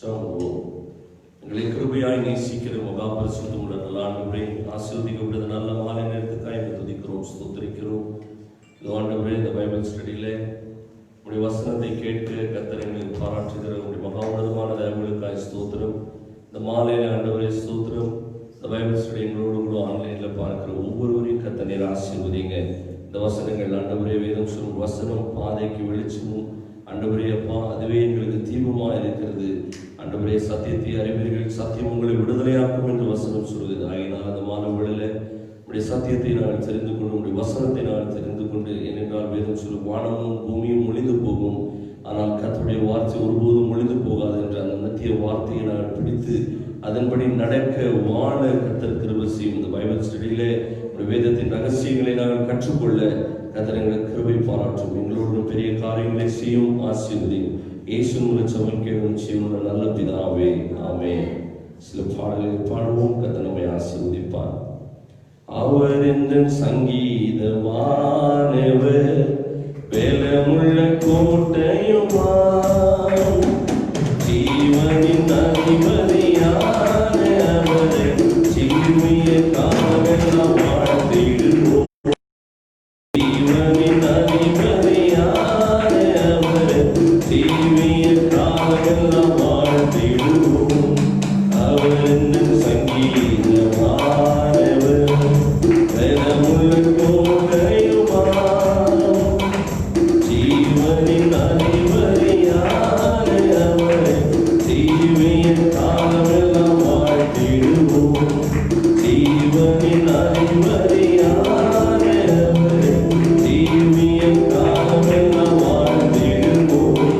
ஜெபம். எங்களை கிருபையாய் நேசிக்கிற மகாபரிசுத்தமுள்ள நல்ல ஆண்டவரே, ஆசீர்வதிக்கப்பட்ட நல்ல மாலை நேரத்துக்காய் துதிக்கிறோம், ஸ்தோத்திரிக்கிறோம். ஆண்டவரே, இந்த பைபிள் ஸ்டடியில உடைய வசனத்தை கேட்க கர்த்தர் எங்களுக்கு பாராட்டுகிற உடைய மகா உன்னதமான தயவுகளுக்காய் ஸ்தோத்திரம். இந்த மாலையில ஆண்டவரே ஸ்தோத்திரம். இந்த பைபிள் ஸ்டடி எங்களோடு கூட ஆன்லைன்ல பார்க்கிற ஒவ்வொருவரையும் கர்த்தர் நீர் ஆசீர்வதிங்க. இந்த வசனங்கள் ஆண்டவரே, வேதம் சொல்லும் வசனம் பாதைக்கு வெளிச்சமும் ஆண்டவரே அப்பா, அதுவே எங்களுக்கு தீபமாக இருக்கிறது. ஆண்டவரே, சத்தியத்தை அறிவீர்கள், சத்தியம் உங்களை விடுதலையாக்கும் என்று வசனம் சொல்கிறது. ஆகினால் அந்த மாணவர்களில் உடைய சத்தியத்தை நாங்கள் தெரிந்து கொண்டு, உடைய வசனத்தை நாங்கள் தெரிந்து கொண்டு, ஏனென்றால் வேதம் சொல்லும் வானமும் பூமியும் ஒழிந்து போகும், ஆனால் கர்த்தருடைய வார்த்தை ஒருபோதும் ஒழிந்து போகாது என்ற அந்த நித்திய வார்த்தையை நாங்கள் பிடித்து அதன்படி நடக்க வாழ கர்த்தர் கிருபை செய்யும். இந்த பைபிள் ஸ்டடியிலே வேதத்தின் ரகசியங்களை நாங்கள் கற்றுக்கொள்ள கர்த்தர் எங்களுக்கு கிருபை பாராட்டும். எங்களோடு பெரிய காரியங்களை செய்யும், ஆசீர்வதியும். இயேசு மூலம் ஜெபம் கேளும் ஜீவனுள்ள நல்ல பிதாவே, ஆமென். சில பாடல்களை பாடுவோம், கர்த்தர் நம்மை ஆசீர்வதிப்பார். அவர் என்ற சங்கீதமானவர், பலமுள்ள கோட்டையுமாம், ஜீவனின் அதிபதியான அவர், ஜீவிய காலமெல்லாம் வாழ்த்திடுவோம். ஜீவனின் அதிபதியான அவர், ஜீவிய காலமெல்லாம் வாழ்த்திடுவோம். அவர் என்ற சங்கீதமானவர், பலமுள்ள கோட்டையுமாம், ஜீவனின் அதிபதியான அவர், ஜீவிய காலமெல்லாம் வாழ்த்திடுவோம். ஜீவனின் அதிபதியான அவர், ஜீவிய காலமெல்லாம் வாழ்த்திடுவோம்.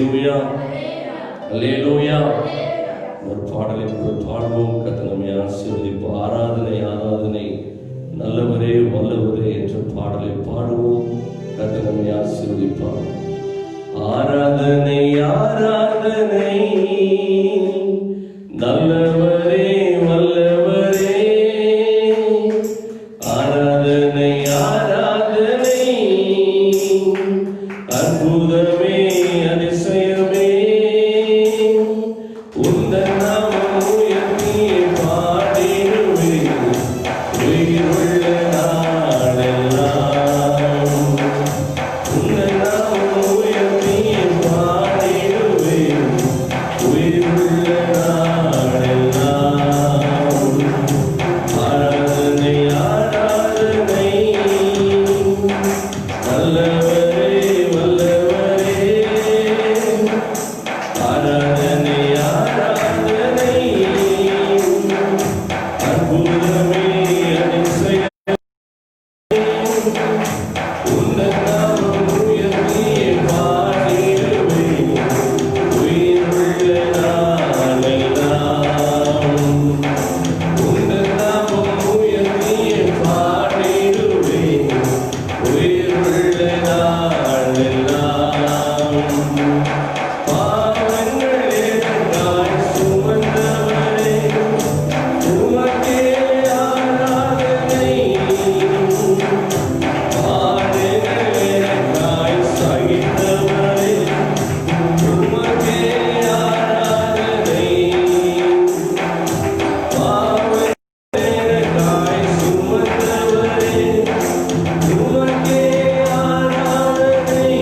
அல்லேலூயா, அல்லேலூயா. ஒரு பாடலை பாடுவோம். கர்த்தர் நம்மை ஆசீர்வதிப்பார். ஆராதனை ஆராதனை நல்லவரே வல்லவரே என்ற பாடலை பாடுவோம். கர்த்தர் நம்மை ஆசீர்வதிப்பார். ஆராதனை ஆராதனை நல்லவரே வல்லவரே, ஆராதனை ஆராதனை அற்புதமே அதிசயமே, உந்தன் நாமம் உயர்த்தி பாடிடுவேன் உயிருள்ள நாளெல்லாம். உந்தன் நாமம் உயர்த்தி பாடிடுவேன் உயிருள்ள நாளெல்லாம். ஆராதனை ஆராதனை நல்லவரே வல்லவரே, ஆராதனை ஆராதனை அற்புதமே அதிசயமே, உந்தன் நாமம் உயர்த்தி பாடிடுவேன் உயிருள்ள நாளெல்லாம். உந்தன் நாமம் உயர்த்தி பாடிடுவேன் உயிருள்ள நாளெல்லாம். பாவங்கள் எனக்காய் சுமந்தவரே, உமக்கே ஆராதனை. பாடுகள் எனக்காய் சகித்தவரே, உமக்கே ஆராதனை. பாவங்கள் எனக்காய் சுமந்தவரே, உமக்கே ஆராதனை.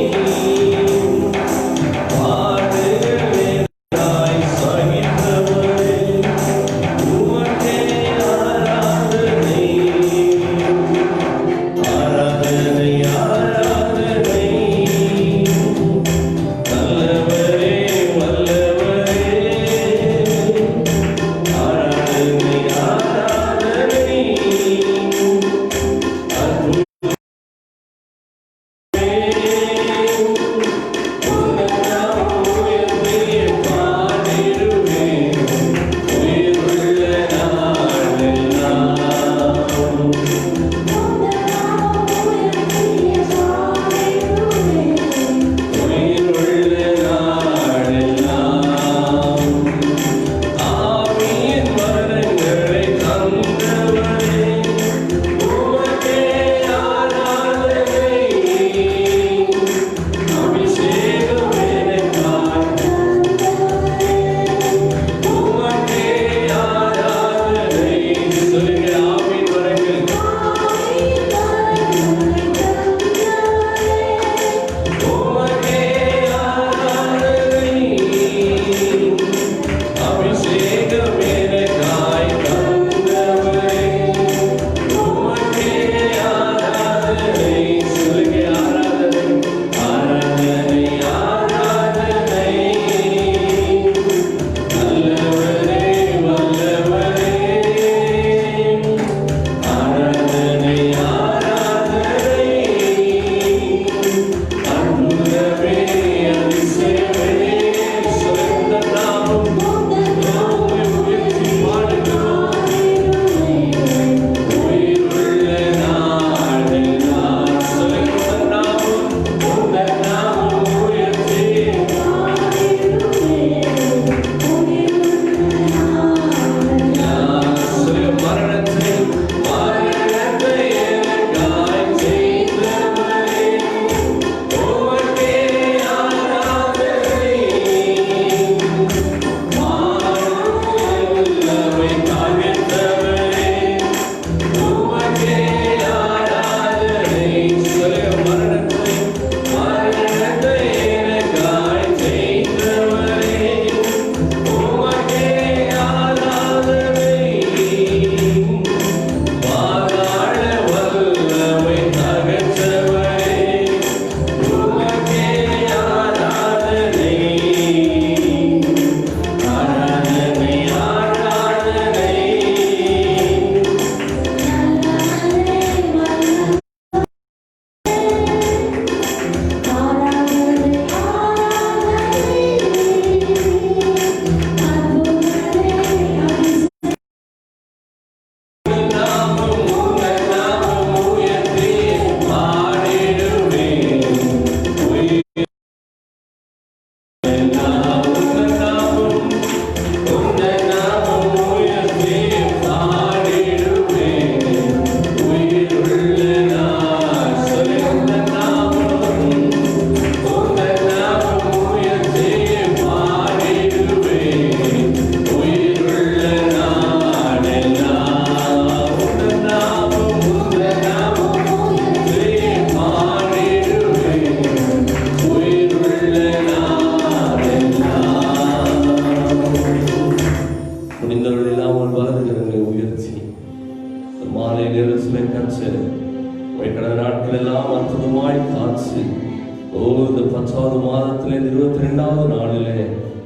வாரத்தில் 22வது நாளிலே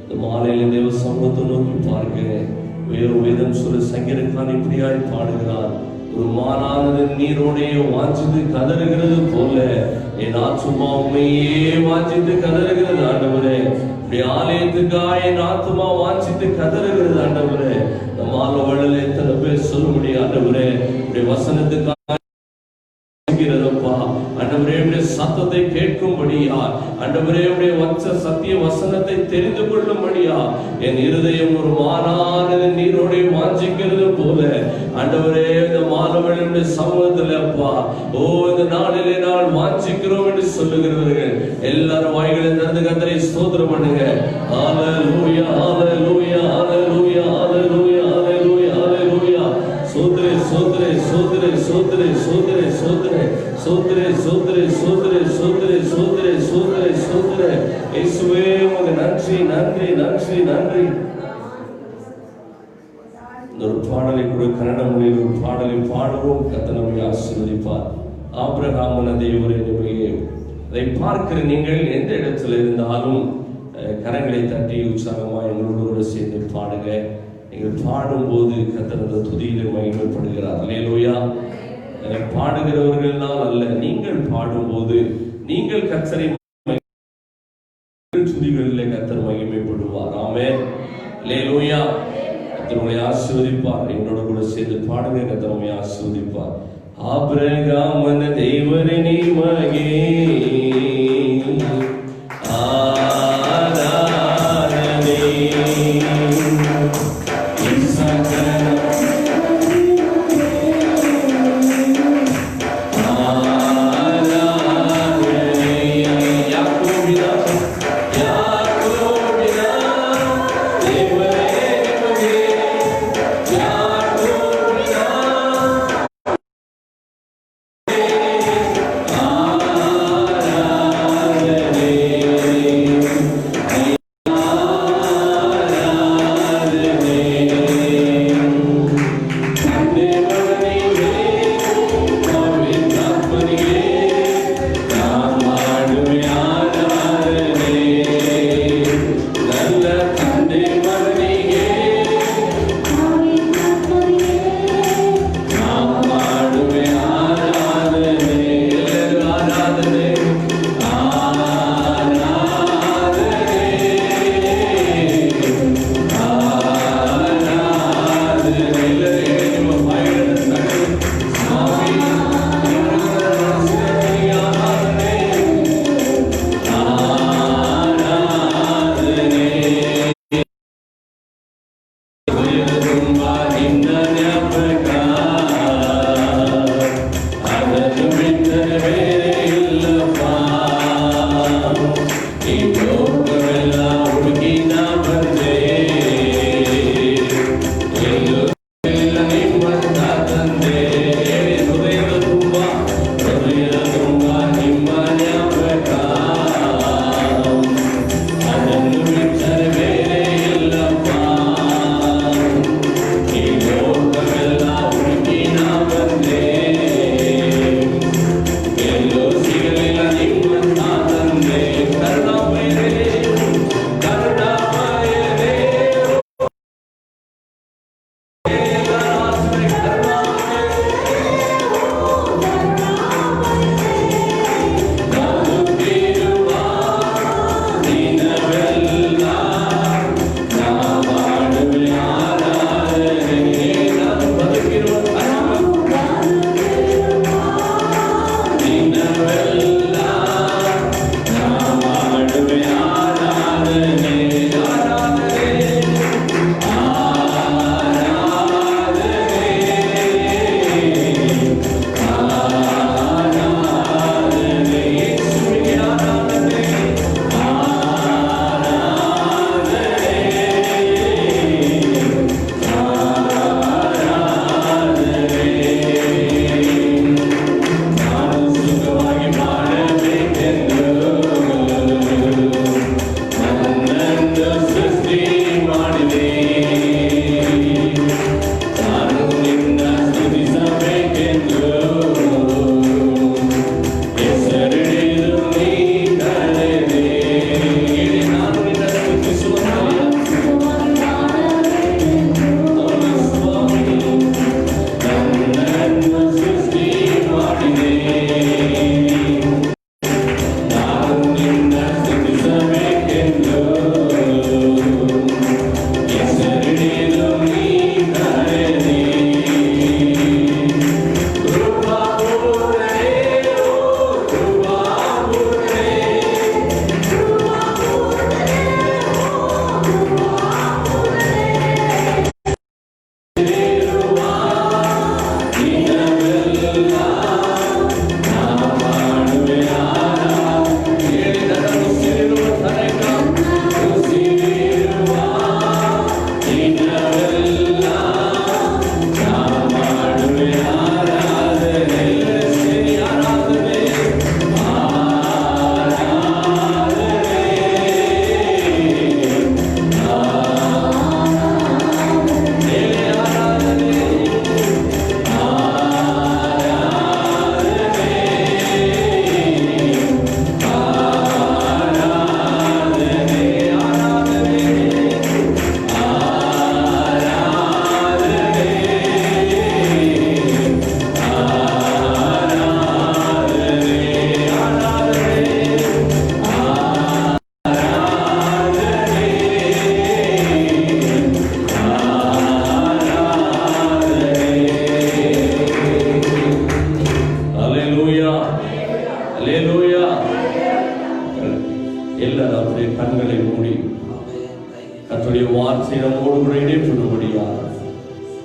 இந்த மாலையில தேவ சமூகத்தை நோக்கி பார்க்கிறேன். வேதம் சொல்ல சங்கீதக்காரன் இப்படியாய் பாடுகிறார், ஒரு மானானது நீரோடைய வாஞ்சித்து கதறுகிறது போல என் ஆத்துமா உண்மையே வாஞ்சித்து கதறுகிறது ஆண்டவரே. ஆலயத்துக்காக என் ஆத்துமா வாஞ்சித்து கதறுகிறது ஆண்டவரே. நம்ம ஆலவழில் எத்தனை பேர் சொல்ல முடியும் ஆண்டவரே, வசனத்துக்காக ஆண்டவரே சத்தத்தை கேட்கும்படியா, ஆண்டவரே சத்திய வசனத்தை தெரிந்து கொள்ளும்படியா என் இருதயம் ஒரு மாறான நீரோட வாஞ்சிக்கிறது போல ஆண்டவரே இந்த மாணவர்களுடைய சமூகத்தில் அப்பா ஓ இந்த நாளிலே நான் வாஞ்சிக்கிறோம் என்று சொல்லுகிறவர்கள் எல்லாரும் வாய்களை திறந்து கர்த்தரை ஸ்தோத்திரம் பண்ணுங்க. ஹல்லேலூயா ஹல்லேலூயா ஹல்லேலூயா ஹல்லேலூயா ஹல்லேலூயா ஹல்லேலூயா. சோத்ரே சோத்ரே சோத்ரே சோத்ரே சோத்ரே சோத்ரே சோத்ரே சோத்ரே சோத்ரே சோத்ரே சோத்ரே சோத்ரே சோத்ரே. இயேசுவே உமக்கு நன்றி நன்றி நன்றி நன்றி. ஒரு பாடலை கூட கன்னட மொழியில் ஒரு பாடலை பாடுவோம். கர்த்தர் நம்மை ஆசீர்வதிப்பார். ஆபிரகாமன தேவரே நிமையே. அதை பார்க்கிற நீங்கள் எந்த இடத்துல இருந்தாலும் கரங்களை தட்டி உற்சாகமாக எங்களோடு கூட சேர்ந்து பாடுங்க. நீங்கள் பாடும்போது கர்த்தர் அந்த துதியிலே மகிமைப்படுகிறார். அல்லேலூயா. பாடுகிறவர்களால் அல்ல, நீங்கள் பாடும்போது நீங்கள் கர்த்தரை துதிகளிலே கர்த்தர் மகிமைப்படுவார். ஆமென். அல்லேலூயா. கர்த்தரை ஆசீர்வதிப்பார். என்னோட கூட சேர்ந்து பாடுங்க. கர்த்தரை ஆசீர்வதிப்பார். ஆபிரகாமன தேவரே நிமையே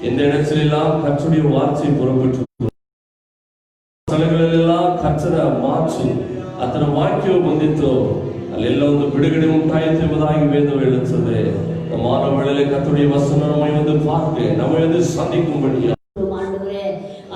எந்த இடத்திலெல்லாம் கர்த்தருடைய வார்த்தை புறப்பட்டு ಸ್ಥಳಗಳಲ್ಲೆல்லாம் ಕರ್ತನ ಮಾತು ಆತನ ವಾಕ್ಯವು ಬಂದಿತ್ತು ಅಲ್ಲೆಲ್ಲ ಒಂದು ಬಿಡುಗಡೆ ಉಂಟಾಯಿತು ಎಂಬುದಾಗಿ ವೇದವು ಹೇಳುತ್ತದೆ. ಮಾನವ ವೇಳೆಯಲ್ಲಿ ಕರ್ತುடைய ವಚನ நம்மை வந்து பார்க்க நம்மை வந்து சந்திக்கும்படியா ஆண்டவரே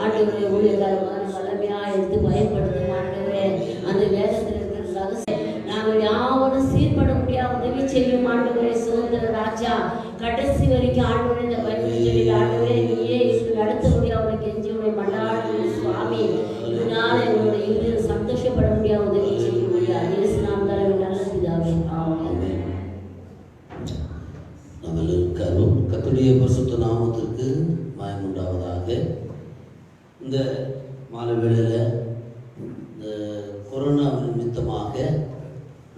ஆண்டவரே ஊழியக்காரமான வல்லமையா எடுத்து பயன்படுத்தும் ஆண்டவரே. அந்த வேதத்தில் இருக்கிற ரகசியம் நாங்கள் யாவரும் சீர்பட முடியாது உதவி செய்யும் ஆண்டவரே. சுதந்திர ராஜா கடைசி வரைக்கும் ஆண்டவரே இந்த பைபிள் ஸ்டடியில் ஆண்டவரே நீயே இப்படி நடத்த முடியாது உனக்கு எஞ்சியுடைய மண்டாடு சுவாமி இதனால எங்களோட இருதயம் சந்தோஷப்பட முடியாது உதவி செய்ய முடியாது. இயேசு நாமத்தால் நல்ல பிதாவே ஆமென். கர்த்தருடைய பரிசுத்த நாமத்திற்கு மகிமை உண்டாவதாக. இந்த மாலை வேளையில் இந்த கொரோனா நிமித்தமாக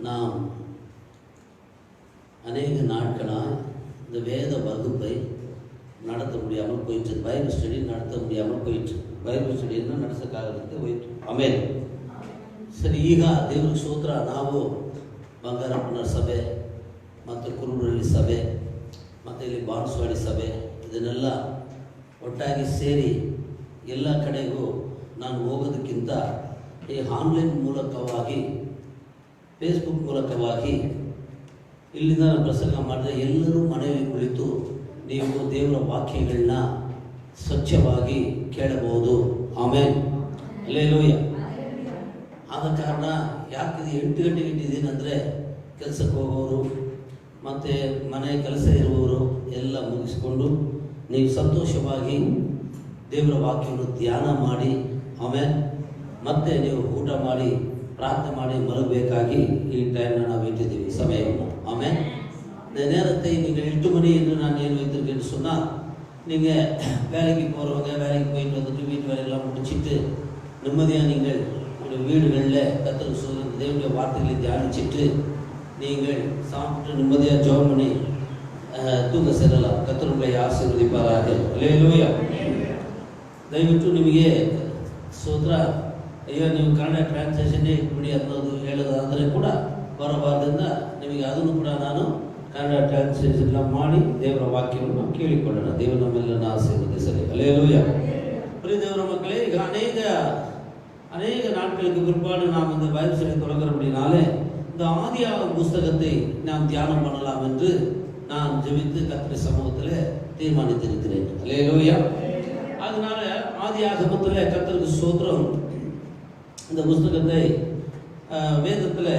நாம் அநேக நாட்களாக இந்த வேத வகுப்பை நடத்த முடியாமல் போயிட்டு, பைபிள் ஸ்டடி நடத்த முடியாமல் போயிட்டு, ಬೈಬಲ್ ಸ್ಟಡಿಯನ್ನು ನಡೆಸೋಕ್ಕಾಗದಂತೆ ಹೋಯಿತು. ಆಮೇಲೆ ಸರಿ, ಈಗ ದೇವ್ರಿಗೆ ಸ್ತೋತ್ರ. ನಾವು ಬಂಗಾರಪ್ಪನ ಸಭೆ ಮತ್ತು ಕುರುಬರಳ್ಳಿ ಸಭೆ ಮತ್ತು ಇಲ್ಲಿ ಬಾಣಸ್ವಾಡಿ ಸಭೆ ಇದನ್ನೆಲ್ಲ ಒಟ್ಟಾಗಿ ಸೇರಿ ಎಲ್ಲ ಕಡೆಗೂ ನಾನು ಹೋಗೋದಕ್ಕಿಂತ ಈ ಆನ್ಲೈನ್ ಮೂಲಕವಾಗಿ, ಫೇಸ್ಬುಕ್ ಮೂಲಕವಾಗಿ ಇಲ್ಲಿಂದ ಪ್ರಸಂಗ ಮಾಡಿದ್ರೆ ಎಲ್ಲರೂ ಮನೆಯಲ್ಲಿ ಕುಳಿತು ನೀವು ದೇವರ ವಾಕ್ಯಗಳನ್ನ ಸ್ವಚ್ಛವಾಗಿ ಕೇಳಬಹುದು. ಆಮೇಲೆ ಹಲ್ಲೆಲೂಯಾ. ಆದ ಕಾರಣ ಯಾಕಿದು 8 ಗಂಟೆಗೆ ಇಟ್ಟಿದ್ದೀನಿ ಅಂದರೆ ಕೆಲಸಕ್ಕೆ ಹೋಗೋರು ಮತ್ತು ಮನೆ ಕೆಲಸ ಇರುವವರು ಎಲ್ಲ ಮುಗಿಸ್ಕೊಂಡು ನೀವು ಸಂತೋಷವಾಗಿ ದೇವರ ವಾಕ್ಯವನ್ನು ಧ್ಯಾನ ಮಾಡಿ ಆಮೇಲೆ ಮತ್ತೆ ನೀವು ಊಟ ಮಾಡಿ ಪ್ರಾರ್ಥನೆ ಮಾಡಿ மலர்ಬೇಕಾಗಿ ಈ ಟೈಮ್ನ ನಾವು ಇಟ್ಟಿದ್ದೀವಿ ಸಮಯವನ್ನು. ஆமென். இந்த நேரத்தை நீங்கள் 8 மணி என்று நான் ஏன் வைத்திருக்கேன்னு சொன்னால், நீங்கள் வேலைக்கு போகிறவங்க வேலைக்கு போயிட்டு வந்துட்டு வீட்டு வேலையெல்லாம் முடிச்சுட்டு நிம்மதியாக நீங்கள் உங்களுடைய வீடுகளில் கர்த்தர் சொல்கிற தேவனுடைய வார்த்தைகளை தியானிச்சுட்டு நீங்கள் சாப்பிட்டு நிம்மதியாக ஜெபம் பண்ணி ತೂಕ ಸೇರಲ್ಲ. ಕರ್ತರು ಉங்களை ಆಶೀರ್ವದಿಪಾರಾಗ. ಹಲ್ಲೆಲೂಯಾ. ದಯವಿಟ್ಟು ನಿಮಗೆ ಸ್ತೋತ್ರ. ಅಯ್ಯೋ ನೀವು ಕನ್ನಡ ಟ್ರಾನ್ಸ್ಲೇಷನ್ನೇ ಇಟ್ಬಿಡಿ ಅನ್ನೋದು ಹೇಳೋದಾದರೆ ಕೂಡ ಬರಬಾರ್ದಿಂದ ನಿಮಗೆ ಅದನ್ನು ಕೂಡ ನಾನು ಕನ್ನಡ ಟ್ರಾನ್ಸ್ಲೇಷನ್ ಎಲ್ಲ ಮಾಡಿ ದೇವರ ವಾಕ್ಯವನ್ನು ಕೇಳಿಕೊಳ್ಳೋಣ. ದೇವರು ನಮ್ಮೆಲ್ಲರನ್ನ ಆಶೀರ್ವದಿಸಲಿ. ಹಲ್ಲೆಲೂಯಾ. ಪ್ರಿಯ ದೇವರ மக்களே, ಈಗ அநேக நாட்களுக்கு பிற்பாடு நாம் இந்த பைபிள் ஸ்டடி தொடங்குறபடினாலே இந்த ஆதியாகம புஸ்தகத்தை நாம் தியானம் பண்ணலாம் என்று நான் ஜெபித்து கர்த்தர் சமூகத்தில் தீர்மானித்திருக்கிறேன். ஹல்லேலூயா. அதனால ஆதியாகமத்தில் கர்த்தருக்கு ஸ்தோத்திரம். இந்த புஸ்தகத்தை வேதத்தில்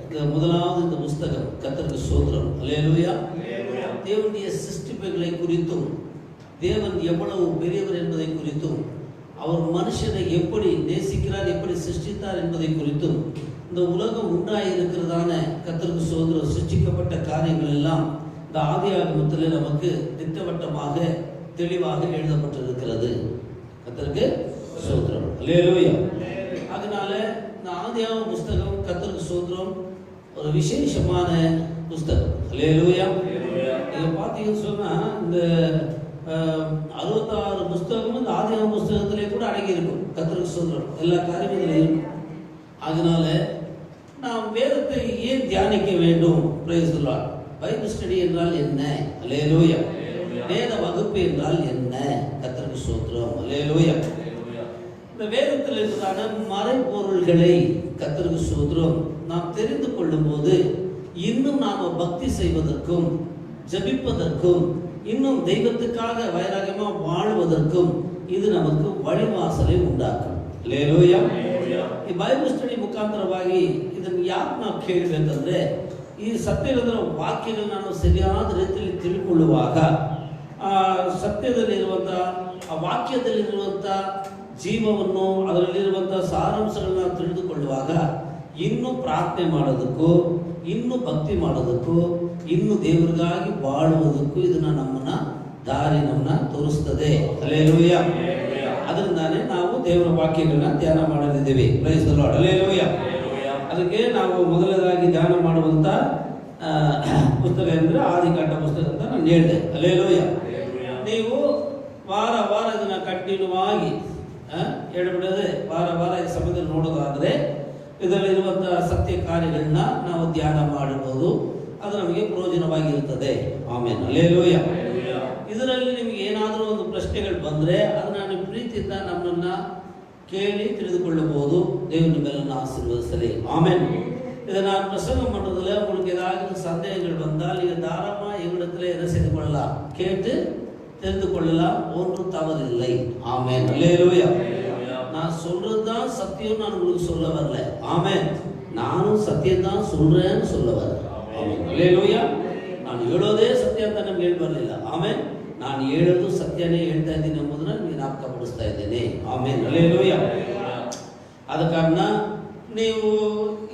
இந்த முதலாவது இந்த புஸ்தகம் கர்த்தருக்கு ஸ்தோத்திரம். ஹல்லேலூயா. தேவனுடைய சிருஷ்டிப்புகளை குறித்தும் தேவன் எவ்வளவு பெரியவர் என்பதை குறித்தும் அவர் மனுஷனை எப்படி நேசிக்கிறார், எப்படி சிருஷ்டித்தார் என்பதை குறித்தும் இந்த உலகம் உண்டாயிருக்கிறதான கர்த்தருக்கு ஸ்தோத்திரம் சிருஷ்டிக்கப்பட்ட காரியங்கள் எல்லாம் இந்த ஆதியாகமத்தில் நமக்கு திட்டவட்டமாக தெளிவாக எழுதப்பட்டிருக்கிறது. கர்த்தருக்கு ஸ்தோத்திரம். ஹல்லேலூயா. அதனால இந்த ஆதியாகம புஸ்தகம் கர்த்தருக்கு ஸ்தோத்திரம் ஒரு விசேஷமான புஸ்தகம். அல்லேலூயா. இதை பார்த்தீங்கன்னு சொன்னால் இந்த 66 புஸ்தகமும் இந்த ஆதியாகம புஸ்தகத்திலே கூட அடங்கி இருக்கும். கர்த்தருக்கு ஸ்தோத்திரம், எல்லா காரியமும் இதில் இருக்கும். அதனால நாம் வேதத்தை ஏன் தியானிக்க வேண்டும்? Price the Lord. Bible study என்றால் என்ன? அல்லேலூயா. வேத வகுப்பு என்றால் என்ன? கர்த்தருக்கு ஸ்தோத்திரம், அல்லேலூயா. இந்த வேதத்தில் இருக்கிறான மறைபொருள்களை கர்த்தருக்கு ஸ்தோத்திரம் நாம் தெரிந்து கொள்ளும் போது இன்னும் நாம பக்தி செய்வதற்கும் ஜெபிப்பதற்கும் இன்னும் தெய்வத்துக்காக வைராகியமாக வாழ்வதற்கும் இது நமக்கு வழிவாசலை ಉಂಟಾக்கும். அல்லேலூயா. ಈ ಬೈಬಲ್ ಸ್ಟಡಿ ಮುಖಾಂತರವಾಗಿ ಇದನ್ನು ಯಾಕೆ ನಾವು ಕೇಳಬೇಕಂದ್ರೆ ಈ ಸತ್ಯದ ವಾಕ್ಯಗಳನ್ನ ನಾವು ಸರಿಯಾದ ರೀತಿಯಲ್ಲಿ ತಿಳ್ಕೊಳ್ಳುವಾಗ ಸತ್ಯದಲ್ಲಿರುವಂಥ ಆ ವಾಕ್ಯದಲ್ಲಿರುವಂಥ ಜೀವವನ್ನು ಅದರಲ್ಲಿರುವಂಥ ಸಾರಾಂಶಗಳನ್ನ ತಿಳಿದುಕೊಳ್ಳುವಾಗ ಇನ್ನೂ ಪ್ರಾರ್ಥನೆ ಮಾಡೋದಕ್ಕೂ ಇನ್ನೂ ಭಕ್ತಿ ಮಾಡೋದಕ್ಕೂ ಇನ್ನೂ ದೇವರಿಗಾಗಿ ಬಾಳುವುದಕ್ಕೂ ಇದನ್ನ ನಮ್ಮನ್ನ ದಾರಿ ನಮ್ಮನ್ನ ತೋರಿಸ್ತದೆ. ಹಲ್ಲೆಲೂಯಾ. ಅದರಿಂದಾನೇ ನಾವು ದೇವರ ವಾಕ್ಯಗಳನ್ನ ಧ್ಯಾನ ಮಾಡಲಿದ್ದೇವೆ. Praise the lord. ಹಲ್ಲೆಲೂಯಾ. ಅದಕ್ಕೆ ನಾವು ಮೊದಲನೇದಾಗಿ ಧ್ಯಾನ ಮಾಡುವಂತ ಪುಸ್ತಕ ಅಂದ್ರೆ ಆದಿಕಾಂಡ ಪುಸ್ತಕ ಅಂತ ನಾನು ಹೇಳಿದೆ. ಹಲ್ಲೆಲೂಯಾ. ನೀವು ವಾರ ವಾರ ಇದನ್ನ ಕಂಟಿನ್ಯೂ ಆಗಿ ಎಡಬಿಡದೆ ವಾರ ಈ ಸಮಯದಲ್ಲಿ ನೋಡೋದಾದ್ರೆ ಇದರಲ್ಲಿರುವಂತಹ ಸತ್ಯ ಕಾರ್ಯಗಳನ್ನ ನಾವು ಧ್ಯಾನ ಮಾಡಬಹುದು. ಅದು ನಮಗೆ ಪ್ರಯೋಜನವಾಗಿರುತ್ತದೆ. ಆಮೇಲೆ ಹಲ್ಲೆಲೂಯಾ. ಇದರಲ್ಲಿ ನಿಮಗೆ ಏನಾದರೂ ಒಂದು ಪ್ರಶ್ನೆಗಳು ಬಂದರೆ ಅದನ್ನ ನೀವು ಪ್ರೀತಿಯಿಂದ ನಮ್ಮನ್ನ ಕೇಳಿ ತಿಳಿದುಕೊಳ್ಳಬಹುದು. ದೇವರು ನಿಮ್ಮೆಲ್ಲನ್ನ ஆசீர்வதிசலி. ஆமென். இதை நான் பிரசங்கம் பண்றதுல உங்களுக்கு ஏதாவது சந்தேகங்கள் வந்தால் நீங்க தாராளமா எங்களிடத்துல என்ன செய்து கொள்ளலாம், கேட்டு தெரிந்து கொள்ளலாம். ஒன்றும் தவறில்லை. ஆமென். ஹல்லேலூயா. நான் சொல்றதுதான் சத்தியம், நான் உங்களுக்கு சொல்ல வரல. ஆமென். நானும் சத்தியம் தான் சொல்றேன்னு சொல்ல வரேன். ಆಮೆನ್. ಹಲ್ಲೆಲೂಯಾ. ನಾನು ಹೇಳೋದೇ ಸತ್ಯ ಅಂತ ನಮ್ಗೆ ಹೇಳಿ ಬರಲಿಲ್ಲ. ಆಮೆನ್. ನಾನು ಹೇಳೋದು ಸತ್ಯನೇ ಹೇಳ್ತಾ ಇದ್ದೀನಿ ಎಂಬುದನ್ನ ನಿಮಗೆ ಜ್ಞಾಪಕ ಪಡಿಸ್ತಾ ಇದ್ದೇನೆ. ಆಮೆನ್. ಹಲ್ಲೆಲೂಯಾ. ಆದ ಕಾರಣ ನೀವು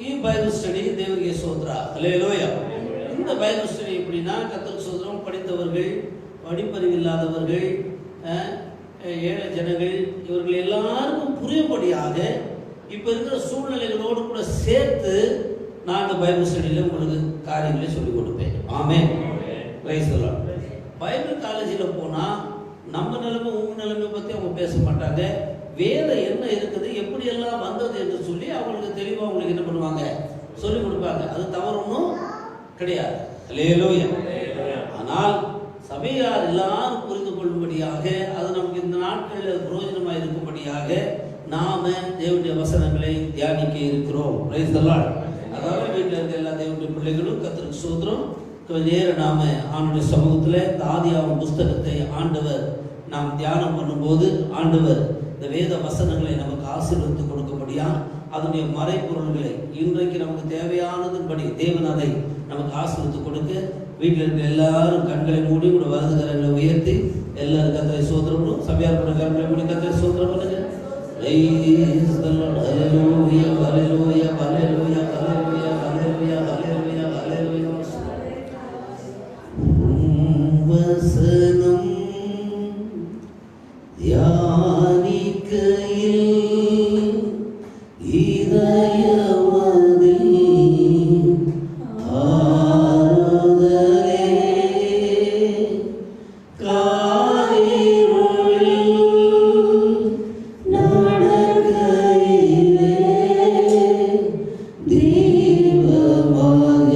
ಈ பைபிள் ஸ்டடி தேவனுக்கு ஸ்தோத்திர. ஹல்லேலூயா. இந்த பைபிள் ஸ்டடி எப்படின்னா கர்த்தருக்கு ஸ்தோத்திரம், படித்தவர்கள் படிப்பறிவில்லாதவர்கள் ஏழை ஜனங்கள் இவர்கள் எல்லாருக்கும் புரியும்படியாக இப்ப இருக்கிற சூழ்நிலைகளோடு கூட சேர்த்து நான் இந்த பைபிள் ஸ்டடியில் உங்களுக்கு காரியங்களை சொல்லிக் கொடுப்பேன். Amen. Praise the Lord. Bible காலேஜில் போனால் நம்ம நிலைமை உங்க நிலைமை பற்றி அவங்க பேச மாட்டாங்க. வேதம் என்ன இருக்குது, எப்படி எல்லாம் வந்தது என்று சொல்லி அவங்களுக்கு தெளிவாக அவங்களுக்கு என்ன பண்ணுவாங்க, சொல்லிக் கொடுப்பாங்க. அது தவறொன்னும் கிடையாது. ஹல்லேலூயா. ஆனால் சபையார் எல்லாரும் புரிந்து கொள்ளும்படியாக அது நமக்கு இந்த நாட்களில் பிரயோஜனமாக இருக்கும்படியாக நாம தேவனுடைய வசனங்களை தியானிக்க இருக்கிறோம். Praise the Lord. அதாவது வீட்டில் இருக்க எல்லா தேவனுடைய பிள்ளைகளும் கர்த்தருக்கு ஸ்தோத்திரம். நேர நாம ஆண்டுடைய சமூகத்தில் இந்த ஆதியாகம புஸ்தகத்தை ஆண்டவர் நாம் தியானம் பண்ணும்போது ஆண்டவர் இந்த வேத வசனங்களை நமக்கு ஆசீர்வதித்து கொடுக்கும்படியா அதனுடைய மறைப்பொருள்களை இன்றைக்கு நமக்கு தேவையானதுபடி தேவன் அதை நமக்கு ஆசீர்வதித்து கொடுக்க வீட்டில் இருக்க எல்லாரும் கண்களை மூடி கூட வலது கரங்களை உயர்த்தி எல்லாரும் கர்த்தரை ஸ்தோத்திரம், சபையார் கூட கரங்களை மூடி கர்த்தரை ஸ்தோத்திரம் பண்ணுங்க. Praise the Lord. Hallelujah, hallelujah, hallelujah, hallelujah, hallelujah, hallelujah, hallelujah. வசனம் தியானிக்கையில் இதயமதில் ஆறுதலே காரிருளில் நடக்கையிலே தீபமாக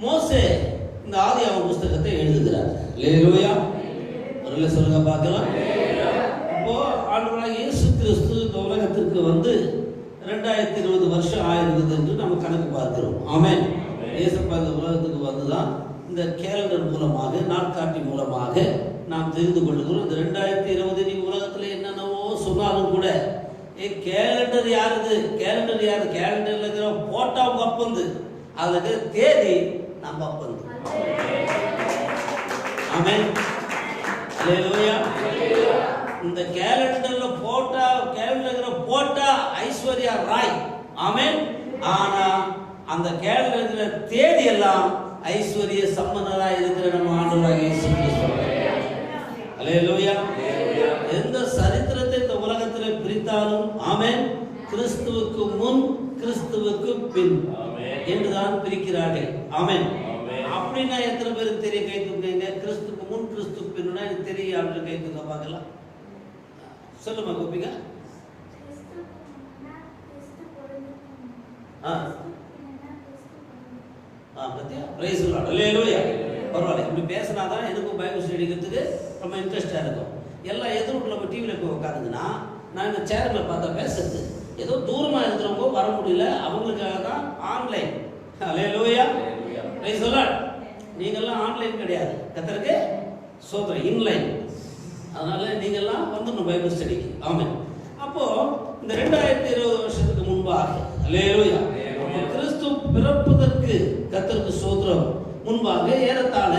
மோசே இந்த ஆதியாகம புஸ்தகத்தை எழுதுகிறார். அல்லேலூயா. ஒரு சொல்லுங்க பார்க்கலாம். அப்போ ஆண்டவராகிய இயேசு கிறிஸ்து இந்த உலகத்திற்கு வந்து 2020 வருஷம் ஆயிருக்குது என்று நம்ம கணக்கு பார்க்கிறோம். ஆமென். இயேசுப்பா இந்த உலகத்துக்கு வந்துதான் இந்த கேலண்டர் மூலமாக, நாட்காட்டி மூலமாக நாம் தெரிந்து கொள்கிறோம். இந்த 2020 நீங்க உலகத்துல என்னென்னவோ சொன்னாலும் கூட கேலண்டர் யாருது? கேலண்டர் யாரு? கேலண்டர்ல இருக்கிற போட்டா உங்க அப்பந்து, அதுல இருக்கிற தேதி நம்ம அப்பந்து. ஆமென். அல்லேலூயா. இந்த கேலண்டர்ல போட்டா, கேலண்டர்ல இருக்கிற போட்டா ஐஸ்வர்யா ராய். ஆமென். ஆனா அந்த கேலண்டர்ல இருக்கிற தேதி எல்லாம் ஐஸ்வர்ய சம்பன்னராய் இருக்கிற நம்ம ஆண்டவராகிய இயேசு கிறிஸ்து. அல்லேலூயா. எந்த சரித்திரத்தை இந்த உலகத்தில் பிரித்தாலும் ஆமென், கிறிஸ்துவுக்கு முன் கிறிஸ்துவுக்கு பின் என்றுதான் பிரிக்கிறார்கள். ஆமென். அப்படின்னா எத்தனை பேருக்கு தெரிய? கை தூக்குங்க. கிறிஸ்துக்கு முன் கிறிஸ்துக்கு பின்னா எனக்கு தெரிய அப்படின்னு கை தூக்க பார்க்கலாம். சொல்லுமா கோபிகா. பரவாயில்ல, இப்படி பேசினாதான் எனக்கும் பைபிள் ஸ்டடி எடுக்கிறதுக்கு ரொம்ப இன்ட்ரெஸ்டா இருக்கும். எல்லாம் எதிர்ப்பு நம்ம டிவியில் போய் உட்காந்துங்கன்னா நான் இந்த சேனலில் பார்த்தா பேசுறது ஏதோ தூரமாக இருக்கிறவங்க வர முடியல, அவங்களுக்காக தான் online. Hallelujah. Praise the Lord. நீங்கள்லாம் ஆன்லைன் கிடையாது, கர்த்தருக்கு ஸ்தோத்திரம், இன்லைன். அதனால நீங்கள்லாம் வந்துடணும் பைபிள் ஸ்டடிக்கு. ஆமென். அப்போ இந்த 2020 வருஷத்துக்கு முன்பாக அல்லேலூயா, கிறிஸ்து பிறப்பதற்கு கர்த்தருக்கு ஸ்தோத்திரம் முன்பாக ஏறத்தாழ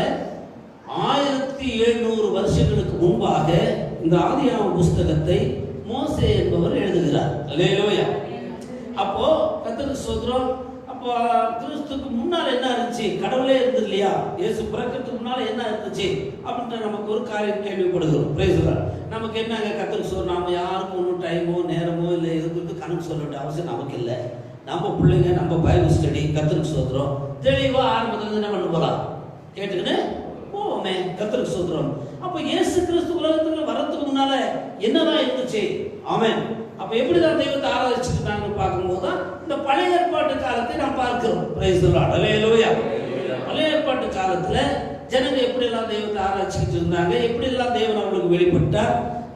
1700 வருஷங்களுக்கு முன்பாக இந்த ஆதியாகம புஸ்தகத்தை மோசே என்பவர் எழுதுகிறார். அல்லேலூயா. அப்போ கர்த்தருக்கு ஸ்தோத்திரம். அப்போ கிறிஸ்துக்கு முன்னால் என்ன இருந்துச்சு? கடவுளே இருந்தது இல்லையா? இயேசு பிறக்கிறதுக்கு முன்னால என்ன இருந்துச்சு அப்படின்ற நமக்கு ஒரு காரியம் கேள்விப்படுகிறோம். Price the Lord. நமக்கு என்னங்க கர்த்தருக்கு ஸ்தோத்திரம், நாம யாருக்கும் ஒன்றும் டைமோ நேரமோ இல்லை இதுக்கு கணக்கு சொல்ல வேண்டிய அவசியம் நமக்கு இல்லை. நம்ம பிள்ளைங்க நம்ம பைபிள் ஸ்டடி கர்த்தருக்கு ஸ்தோத்திரம் தெளிவா ஆரம்பத்துல என்ன பண்ண போலாம் கேட்டுக்கின்னு போவோமே. கர்த்தருக்கு ஸ்தோத்திரம். அப்போ இயேசு கிறிஸ்து உலகத்துக்கு வரதுக்கு முன்னால என்னதான் இருந்துச்சு? ஆமென். அப்ப எப்படிதான் தெய்வத்தை ஆராதிச்சுட்டாங்கன்னு பார்க்கும்போது தான் இந்த பழைய ஏற்பாட்டு காலத்தை நாம் பார்க்கிறோம். Praise the Lord. அல்லேலூயா. பழைய ஏற்பாட்டு காலத்துல ஜனங்க எப்படி எல்லாம் தெய்வத்தை ஆராய்ச்சிக்கிட்டு இருந்தாங்க, எப்படி எல்லாம் தேவன் அவர்களுக்கு வெளிப்பட்டார்,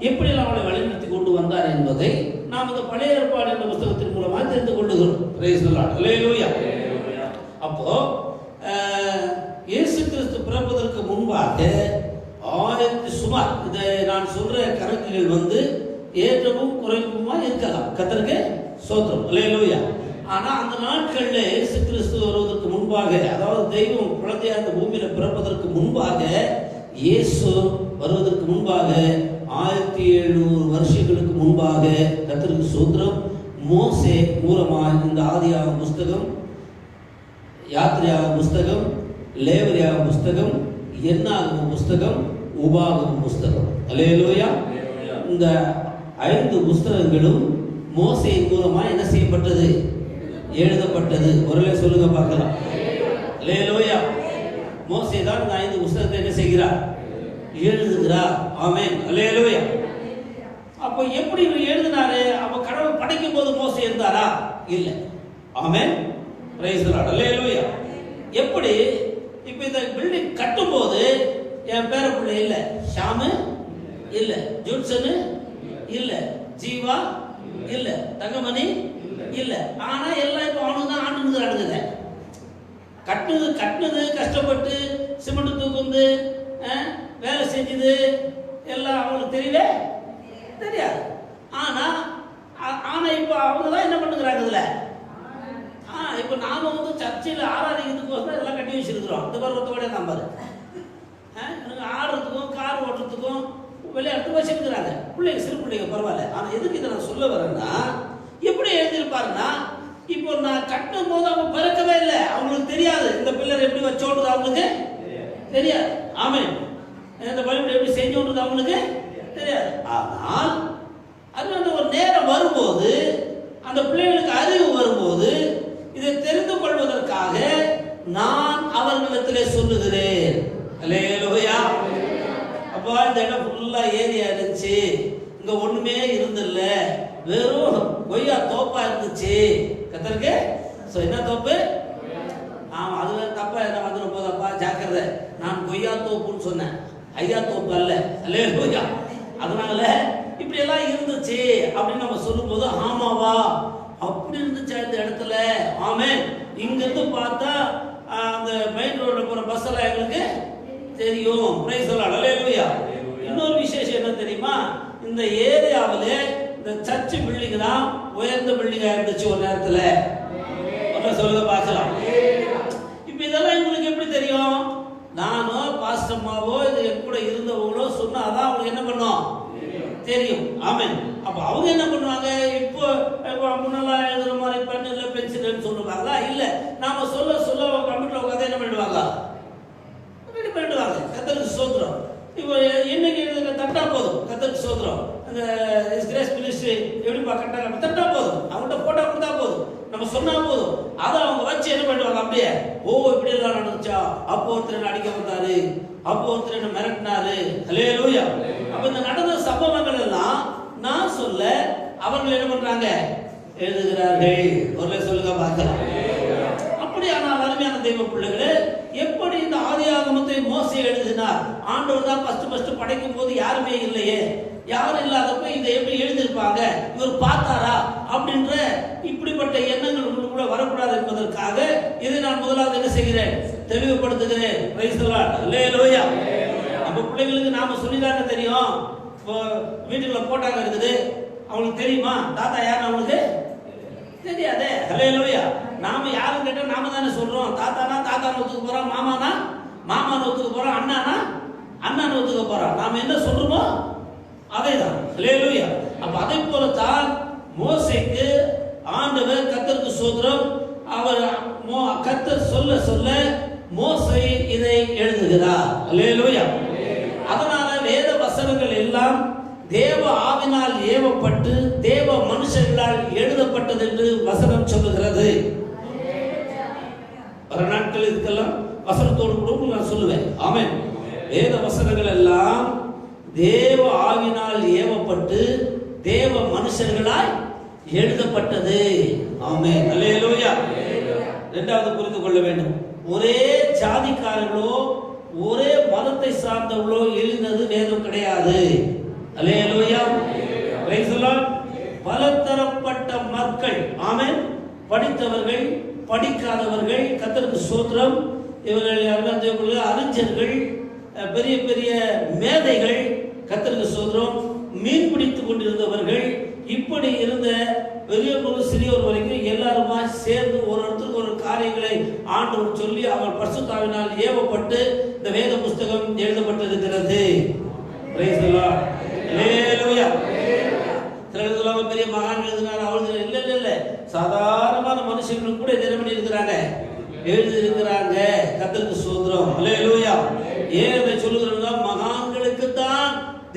எப்படி எல்லாம் அவளை வழிநடத்தி கொண்டு வந்தார் என்பதை நாம் இந்த பழைய ஏற்பாடு என்ற புத்தகத்தின் மூலமாக தெரிந்து கொள்ளுகிறோம். Praise the Lord. அல்லேலூயா. அப்போ இயேசு கிறிஸ்து பிறப்பதற்கு முன்பாக சுமார் இதை நான் சொல்ற கணக்குகள் வந்து ஏற்றமும் குறைவுமா இருக்கலாம். கர்த்தருக்கு ஸ்தோத்திரம். அல்லேலூயா. ஆனா அந்த நாட்கள்ல இயேசு கிறிஸ்து வருவதற்கு முன்பாக, அதாவது தெய்வம் குழந்தையா இந்த பூமியில பிறப்பதற்கு முன்பாக, இயேசு வருவதற்கு முன்பாக 1700 வருஷங்களுக்கு முன்பாக கர்த்தருக்கு ஸ்தோத்திரம் மோசே மூலமாக இந்த ஆதியாகம புஸ்தகம், யாத்திரையாகம புஸ்தகம், லேவியராகம புஸ்தகம், என்னாகம புஸ்தகம், உபாகம புஸ்தகம். அல்லேலூயா. இந்த 5 புஸ்தகங்களும் மோசேயின் மூலமா என்ன செய்யப்பட்டது? எழுதப்பட்டது. ஒருவேளை சொல்லுங்க பார்க்கலாம். அல்லேலூயா. மோசே தான் இந்த 5 புஸ்தகத்தை என்ன செய்கிறார்? எழுதுகிறார். ஆமென். அல்லேலூயா. அப்போ எப்படி இவர் எழுதினாரு? அப்ப கடவுள் படைக்கும் போது மோசே இருந்தாரா? இல்ல. Amen. Praise the Lord. Hallelujah. எப்படி? இப்போ இந்த பில்டிங் கட்டும்போது என் பேர பிள்ளை இல்ல, ஷாமு இல்ல, ஜூட்சனு இல்ல, ஜீவா இல்ல, தங்கமணி இல்ல. ஆனா எல்லாம் இப்ப அவனுக்கு தான் ஆண்டுங்கிறானுங்க. கட்டுனது கஷ்டப்பட்டு சிமெண்ட் தூக்குந்து வேலை செஞ்சது எல்லாம் அவங்களுக்கு தெரியவே தெரியாது. ஆனா இப்ப அவங்க தான் என்ன பண்ணுகிறாங்க இதுல. இப்ப நாம வந்து சர்ச்சையில் ஆராதிக்கிறதுக்கு இதெல்லாம் கட்டி வச்சிருக்கிறோம். இந்த பருவத்தோட நம்பர் ஆடுறதுக்கும் கார் ஓட்டுறதுக்கும் விளையாட்டு வச்சிருக்கிறாங்க பிள்ளைங்க, சிறு பிள்ளைங்க பரவாயில்ல. ஆனா எதுக்கு இதை நான் சொல்ல வரேன்னா, எப்படி எழுதியிருப்பாருன்னா, இப்போ நான் கட்டும் போது அவங்க பிறக்கவே இல்லை, அவங்களுக்கு தெரியாது இந்த பிள்ளை எப்படி வச்சோன்றது அவங்களுக்கு தெரியாது. ஆமென். இந்த பைபிள் எப்படி செஞ்சோன்றது அவங்களுக்கு தெரியாது. ஆனால் அது ஒரு நேரம் வரும்போது, அந்த பிள்ளைகளுக்கு அறிவு வரும்போது, இதை தெரிந்து கொள்வதற்காக நான் அவர்களிடத்திலே சொல்லுகிறேன். அல்லேலூயா. அப்போ இந்த இடம் ஃபுல்லா ஏரியா இருந்துச்சு, இங்க ஒண்ணுமே இருந்தில்ல, வெறும் கொய்யா தோப்பா இருந்துச்சு. கர்த்தருக்கு என்ன தோப்பு? ஆமா, அது தப்பா என்ன வந்து தோப்புன்னு சொன்னேன், ஐயா தோப்பு அல்ல. அல்லேலூயா. அதனால இப்படி எல்லாம் இருந்துச்சு அப்படின்னு நம்ம சொல்லும்போது, ஆமாவா அப்படி இருந்துச்சா இந்த இடத்துல, ஆமென். இங்கிருந்து பார்த்தா அந்த மெயின் ரோட்ல போற பஸ் எல்லாம் எங்களுக்கு தெரியும். Praise the Lord. அல்லேலூயா. இன்னொரு விசேஷம் என்ன தெரியுமா, இந்த ஏரியாவில் இந்த சர்ச் பில்டிங் தான் உயர்ந்த பில்டிங்கா இருந்துச்சு ஒரு நேரத்துல. சொல்லுங்க பார்க்கலாம். இப்ப இதெல்லாம் உங்களுக்கு எப்படி தெரியும்? நானோ பாஸ்டம்மாவோ இது என் கூட இருந்தவங்களோ சொன்னாதான் அவங்களுக்கு என்ன பண்ணும் தெரியும். ஆமென். அப்ப அவங்க என்ன பண்ணுவாங்க, இப்போ முன்னெல்லாம் எழுதுற மாதிரி பெண்ணில் பென்சில் சொல்லுவாங்களா? இல்ல, நாம சொல்ல சொல்ல கம்ப்யூட்டர் உட்காந்து என்ன பண்ணிடுவாங்க, ரெடி பண்ணிடுவாங்க. கர்த்தருக்கு ஸ்தோத்திரம். இப்போ என்னைக்கு எழுதுற தட்டா போதும், கர்த்தருக்கு ஸ்தோத்திரம். அந்த கிரேஸ் மினிஸ்ட்ரி எப்படி கரெக்டாக தட்டா போதும், அவங்கள்ட்ட போட்டோ கொடுத்தா போதும், நம்ம சொன்னா போதும். அதை அவங்க வச்சு என்ன பண்ணுவாங்க, அப்படியே ஓ இப்படி எல்லாம் நடந்துச்சா, அப்போ ஒருத்தர் என்ன அடிக்க வந்தாரு, அப்போ ஒருத்தர் என்ன மிரட்டினாரு. அல்லேலூயா. அப்ப இந்த நடந்த சம்பவங்கள் எல்லாம் நான் சொல்ல அவர்கள் என்ன பண்றாங்க, எழுதுகிறார்கள். ஒரு சொல்லுங்க பார்க்கலாம். அப்படியானால் அருமையான தெய்வ பிள்ளைகளே, எப்படி இந்த ஆதியாகமத்தை மோசே எழுதினார்? ஆண்டவர் தான் ஃபர்ஸ்ட் படைக்கும் போது யாருமே இல்லையே, யாரும் இல்லாதப்ப இதை எப்படி எழுதியிருப்பாங்க, இவர் பார்த்தாரா அப்படின்ற இப்படிப்பட்ட எண்ணங்கள் உங்களுக்குள்ள வரக்கூடாது என்பதற்காக இதை நான் முதலாவது என்ன செய்கிறேன், தெளிவுபடுத்துகிறேன். Price the Lord. அல்லேலூயா. நம்ம பிள்ளைகளுக்கு நாம சொல்லிதானே தெரியும். வீட்டுக்குள்ள போட்டாங்க இருக்குது, அவங்களுக்கு தெரியுமா தாத்தா யாருன்னு? அவங்களுக்கு தெரியாதே. அல்லேலூயா. நாம யாரும் கேட்டா நாம தானே சொல்றோம், தாத்தானா தாத்தா ஒத்துக்க போறோம், மாமானா மாமான்னு ஒத்துக்க போறோம், அண்ணானா அண்ணான்னு ஒத்துக்க போறோம். நாம என்ன சொல்றோமோ அதேதான். அல்லேலூயா. அப்ப அதை போலத்தான் மோசேக்கு ஆண்டவர் கர்த்தருக்கு ஸ்தோத்திரம், அவர் கர்த்தர் சொல்ல சொல்ல மோசே இதை எழுதுகிறார். அல்லேலூயா. அதனால வேத வசனங்கள் எல்லாம் தேவ ஆவினால் ஏவப்பட்டு தேவ மனுஷர்களால் எழுதப்பட்டது என்று வசனம் சொல்லுகிறது. பல நாட்கள் இதுக்கெல்லாம் வசனத்தோடு கூட நான் சொல்லுவேன். ஆமென். வேத வசனங்கள் எல்லாம் தேவ ஆவினால் ஏவப்பட்டு தேவ மனுஷர்களால் எழுதப்பட்டது. ஆமென். அல்லேலூயா. இரண்டாவது புரிந்து கொள்ள வேண்டும், ஒரே ஜாதிக்காரர்களோ ஒரே மதத்தை சார்ந்தவர்களோ எழுதினது வேதம் கிடையாது. அல்லேலூயா. Praise the Lord. பலதரப்பட்ட மக்கள், ஆமென், படித்தவர்கள் படிக்காதவர்கள், கர்த்தருக்கு ஸ்தோத்திரம், இவர்கள் அறிஞர்கள், பெரிய பெரிய மேதைகள், கர்த்தருக்கு ஸ்தோத்திரம், மீன் பிடித்துக் கொண்டிருந்தவர்கள், இப்படி இருந்த பெரியவர்கள் சிறியோர் வரைக்கும் எல்லாருமா சேர்ந்து ஒரு இடத்துக்கு ஒரு காரியங்களை ஆண்டவர் சொல்லி அவர் பரிசுத்த ஆவியினால் ஏவப்பட்டு இந்த வேத புஸ்தகம் எழுதப்பட்டிருக்கிறது. Praise the Lord. அல்லேலூயா. சிலர் பெரிய மகான் எழுதினார், அவர்கள் இல்ல இல்ல இல்ல சாதாரணமான மனுஷங்களும் கூட என்ன பண்ணி இருக்கிறாங்க, எழுதி இருக்கிறாங்க. கர்த்தருக்கு ஸ்தோத்திரம். அல்லேலூயா. ஏன் இதை சொல்லுகிறோம்னா, மகான்களுக்கு தான்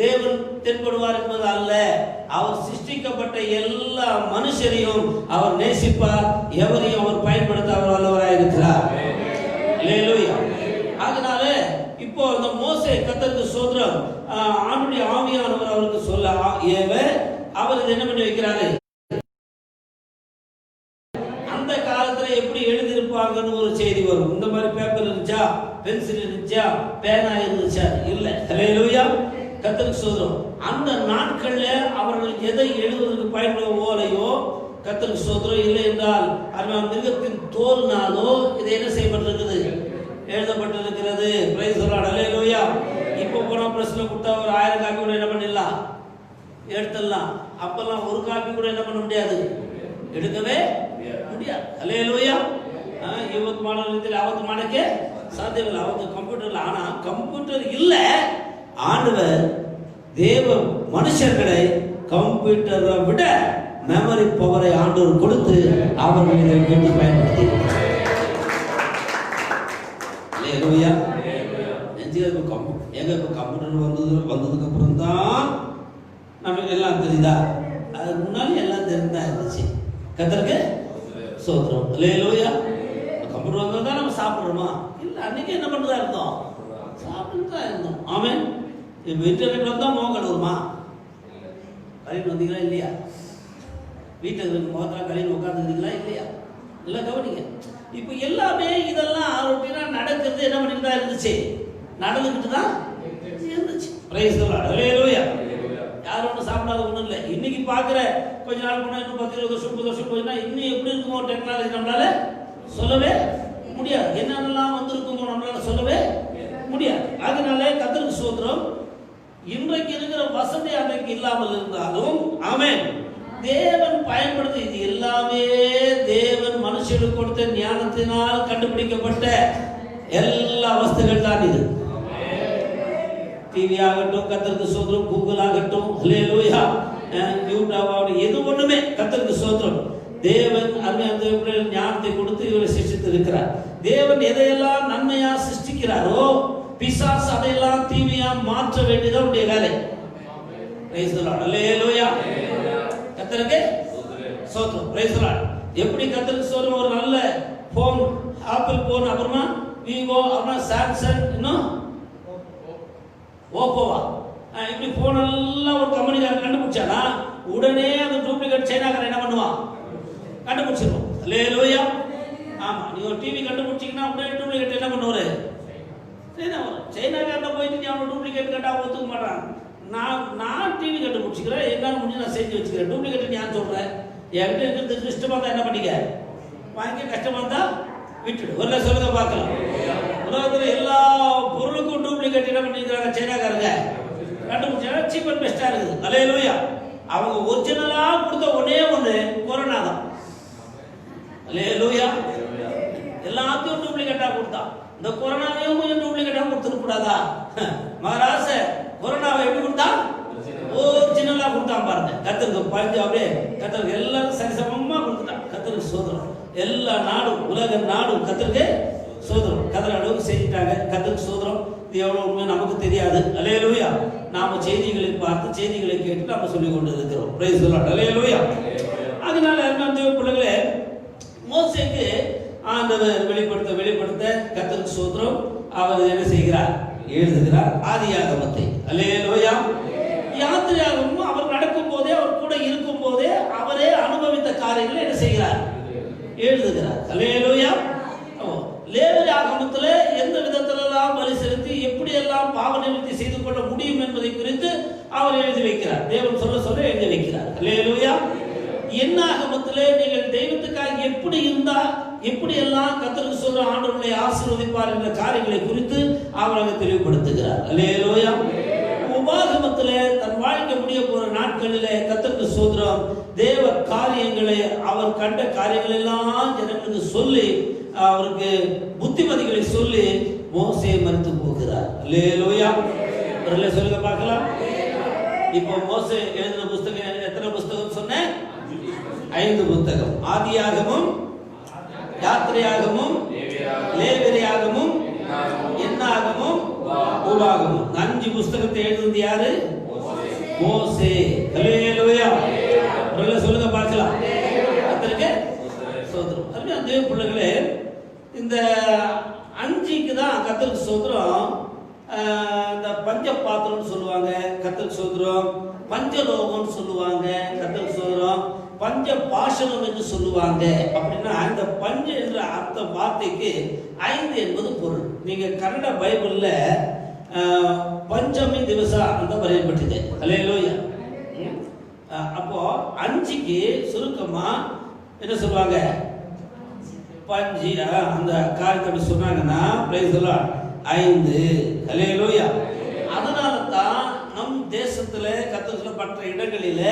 தேவன் தென்படுவார் என்பது அல்ல, அவர் சிருஷ்டிக்கப்பட்ட எல்லா மனுஷரையும் அவர் நேசிப்பார், எவரையும் அவர் பயன்படுத்த அவர் வல்லவராய் இருக்கிறார். அல்லேலூயா. அதனால இப்போ இந்த மோசே கர்த்தருக்கு ஸ்தோத்திரம், ஆண்டுடைய ஆவியானவர் அவருக்கு சொல்ல ஏவ அவர் என்ன பண்ணி வைக்கிறாரு, அந்த காலத்துல எப்படி எழுதியிருப்பாங்கன்னு ஒரு செய்தி வரும். இந்த மாதிரி பேப்பர் இருந்துச்சா, பென்சில் இருந்துச்சா, பேனா இருந்துச்சா? இல்ல. அல்லேலூயா. கர்த்தருக்கு ஸ்தோத்திரம். அந்த நாட்கள்ல அவர்கள் எதை எழுதுவதற்கு பயன்படும் ஓலையோ, கர்த்தருக்கு ஸ்தோத்திரம், இல்லை என்றால் மிருகத்தின் தோல்னாலோ இதை என்ன செய்யப்பட்டிருக்குது, எழுதப்பட்டிருக்கிறது. Praise the Lord. அல்லேலூயா. இப்போ போன பிரஸ்ல கொடுத்தா ஒரு 1000 காப்பி கூட என்ன பண்ணிடலாம், எடுத்துடலாம். அப்பெல்லாம் ஒரு காப்பி கூட என்ன பண்ண முடியாது, எடுக்கவே முடியாது. அல்லேலூயா. ಇವತ್ತು ಮಾಡೋ ರೀತಿಯಲ್ಲಿ ಅವತ್ತು ಮಾಡಕ್ಕೆ ಸಾಧ್ಯವಿಲ್ಲ, ಅವತ್ತು ಕಂಪ್ಯೂಟರ್. ஆனா கம்ப்யூட்டர் இல்ல, ஆண்டவர் தேவ மனுஷர்களை கம்ப்யூட்டரை விட மெமரி பவரை ஆண்டவர் கொடுத்து அவர்கள் இதை கேட்டு பயன்படுத்தி. அல்லேலூயா. எங்க இப்ப கம்ப்யூட்டர் வந்ததுக்கு அப்புறம் தான் நமக்கு எல்லாம் தெரியுதா? அதுக்கு முன்னாடி எல்லாம் தெரிந்தா இருந்துச்சு. கர்த்தருக்கு ஸ்தோத்திரம். அல்லேலூயா. கம்ப்யூட்டர் வந்தது தான் நம்ம சாப்பிடுறோமா? இல்ல, அன்னைக்கு என்ன பண்றதா இருந்தோம், சாப்பிட்டுதான் இருந்தோம். ஆமென். இப்ப இன்டர்நெட் வந்தா மோகம் கழுவுமா? கழிவு வந்தீங்களா இல்லையா? வீட்டுக்கு முகத்தில் கழிவு உட்காந்துருந்தீங்களா இல்லையா? இல்லை, கவனிங்க. இப்போ எல்லாமே இதெல்லாம் ரொட்டீனா நடக்கிறது என்ன பண்ணிட்டு தான் இருந்துச்சு, நடந்துக்கிட்டு தான் இருந்துச்சு. Praise the Lord. ஹல்லேலூயா. யாரும் ஒன்றும் சாப்பிடாத ஒன்றும் இல்லை. இன்னைக்கு பார்க்குற கொஞ்ச நாள் முன்னாடி இன்னும் 10-20 வருஷம் 30 வருஷம் போச்சுன்னா இன்னும் எப்படி இருக்குமோ டெக்னாலஜி நம்மளால சொல்லவே முடியாது. என்னென்னலாம் வந்திருக்குமோ நம்மளால சொல்லவே முடியாது. அதனால கர்த்தருக்கு ஸ்தோத்திரம். இன்றைக்கு இருக்கிற வசதி அன்றைக்கு இல்லாமல் இருந்தாலும் ஆமென், தேவன் பயன்படுத்தி இது எல்லாமே தேவன் மனுஷனுக்கு கொடுத்த ஞானத்தினால் கண்டுபிடிக்கப்பட்ட எல்லா வஸ்துகள் தான் இது. டிவி ஆகட்டும் கர்த்தருக்கு ஸ்தோத்திரம், கூகுள் ஆகட்டும் ஹல்லேலூயா, யூடியூப் ஆகட்டும், எது ஒண்ணுமே கர்த்தருக்கு ஸ்தோத்திரம். தேவன் அருமையான ஞானத்தை கொடுத்து இவரை சிருஷ்டித்து இருக்கிறார். தேவன் எதையெல்லாம் நன்மையா சிருஷ்டிக்கிறாரோ பிசாசு அதையெல்லாம் தீமையா மாற்ற வேண்டியது அவருடைய வேலை. Praise the Lord. ஹல்லேலூயா. கர்த்தருக்கு ஸ்தோத்திரம். Praise the Lord. எப்படி கர்த்தருக்கு ஸ்தோத்திரம். ஒரு நல்ல போன், ஆப்பிள் போன், அப்புறமா விவோ, அப்புறமா சாம்சங், இன்னும் ஓப்போவா, இப்படி போன் எல்லாம் ஒரு கம்பெனிக்காரன் கண்டுபிடிச்சானா உடனே அந்த டூப்ளிகேட் சைனாக்காரன் என்ன பண்ணுவான், கண்டுபிடிச்சிருவோம். ஹல்லேலூயா. ஆமா, நீங்க ஒரு டிவி கண்டுபிடிச்சீங்கன்னா உடனே டூப்ளிகேட் என்ன பண்ணுவாரு, சைனாக்காரன் போயிட்டு நீ அவன் டூப்ளிகேட் கேட்டா ஒத்துக்க மாட்டான். நான் டிவி கண்டுபிடிச்சிக்கிறேன், என்னால முடிஞ்சு நான் செஞ்சு வச்சுக்கிறேன். டூப்ளிகேட் ஞான் சொல்றேன், என்கிட்ட இருக்கிறது இஷ்டமா தான் என்ன பண்ணிக்க, வாங்கி கஷ்டமா தான் விட்டுடு. வரல சொல்லுங்க பார்க்கலாம். உலகத்தில் எல்லா பொருளுக்கும் டூப்ளிகேட் என்ன பண்ணிக்கிறாங்க சைனாக்காரங்க, கண்டுபிடிச்சா சீப் அண்ட் பெஸ்டா இருக்குது. ஹல்லேலூயா. அவங்க ஒரிஜினலா கொடுத்த ஒன்னே ஒண்ணு கொரோனா தான். ஹல்லேலூயா. எல்லாத்தையும் டூப்ளிகேட்டா கொடுத்தான். இந்த கொரோனாவையும் கொஞ்சம் டூப்ளிகேட்டா கொடுத்துட கூடாதா? மகாராஜ கொரோனாவை எப்படி கொடுத்தான், ஒரிஜினலா கொடுத்தான் பாருங்க. கர்த்தருக்கு பஞ்சு அப்படியே கர்த்தருக்கு எல்லாரும் சரிசமமா கொடுத்துட்டான். கர்த்தருக்கு சோதரம். எல்லா நாடும் உலக நாடும் கர்த்தருக்கு சோதரம். கர்த்தர் அளவுக்கு செஞ்சுட்டாங்க. கர்த்தருக்கு சோதரம். இது எவ்வளவு உண்மை நமக்கு தெரியாது. ஹல்லேலூயா. நாம செய்திகளை பார்த்து செய்திகளை கேட்டு நாம சொல்லிக் கொண்டு இருக்கிறோம். Praise the Lord. ஹல்லேலூயா. அதனால அந்த பிள்ளைகளே, மோசேக்கு ஆண்டவர் வெளிப்படுத்த கர்த்தருக்கு சோதரம். அவர் என்ன செய்கிறார், எழுதுகிறார் ஆதியாகமத்தை. ஹல்லேலூயா. யாத்திரையாகவும் அவர் நடக்கும் போதே, அவர் கூட இருக்கும் போதே அவரே அனுபவித்த காரியங்களை என்ன செய்கிறார், எழுதுகிறார். ஹல்லேலூயா. லேவிய ஆகமத்தில் எந்த விதத்திலெல்லாம் பலி செலுத்தி எப்படியெல்லாம் பாவ நிவர்த்தி செய்து கொள்ள முடியும் என்பதை குறித்து அவர் எழுதி வைக்கிறார். தேவன் சொல்ல எழுதி வைக்கிறார். ஹல்லேலூயா. என்ன ஆகமத்திலே நீங்கள் தெய்வத்துக்காக எப்படி இருந்தா எப்படி எல்லாம் கர்த்தருக்கு சொல்ற ஆண்டவரை ஆசீர்வதிப்பார் என்ற காரியங்களை குறித்து அவர் தெளிவுபடுத்துகிறார். ஹல்லேலூயா. உபாகமத்திலே தன் வாழ்க்கை முடிய போற நாட்களிலே கர்த்தருக்கு சோதரம் தேவ காரியங்களை அவர் கண்ட காரியங்கள் எல்லாம் ஜனங்களுக்கு சொல்லி அவருக்கு புத்திமதிகளை சொல்லி மோசே மரித்து போகிறார். ஹல்லேலூயா. ஒருல சொல்லுங்க பார்க்கலாம். இப்போ மோசே எழுதின புத்தகம் எத்தனை புத்தகம் சொன்னேன், 5 புத்தகம். ஆதியாகமும், யாத்திரையாகமும், லேவியராகமும், என்னாகமும், உபாகமும். 5 புத்தகத்தை எழுதினது யாரு, மோசே. ஹல்லேலூயா. ஒருல சொல்லுங்க பார்க்கலாம். கர்த்தருக்கு ஸ்தோத்திரம். அருமையான தேவ பிள்ளைகளே, இந்த 5க்கு தான் கர்த்தருக்கு ஸ்தோத்திரம். இந்த பஞ்ச பாத்திரம்னு சொல்லுவாங்க கர்த்தருக்கு ஸ்தோத்திரம், பஞ்சலோகம்னு சொல்லுவாங்க கர்த்தருக்கு ஸ்தோத்திரம், பஞ்ச பாஷணம் என்று சொல்லுவாங்க. அப்படின்னா அந்த பஞ்ச என்ற அர்த்த வார்த்தைக்கு 5 என்பது பொருள். நீங்க கன்னட பைபிள்ல பஞ்சமி திவசா அந்த வரையப்பட்டது. ஹல்லேலூயா. அப்போ 5க்கு சுருக்கமா என்ன சொல்லுவாங்க, பஞ்சு. அந்த காரியத்தை சொன்னாங்கன்னா பிரைஸ் தி லார்ட் 5. ஹல்லேலூயா. அதனால தான் நம் தேசத்துல கர்த்தர் சொல்லப்பட்ட இடங்களில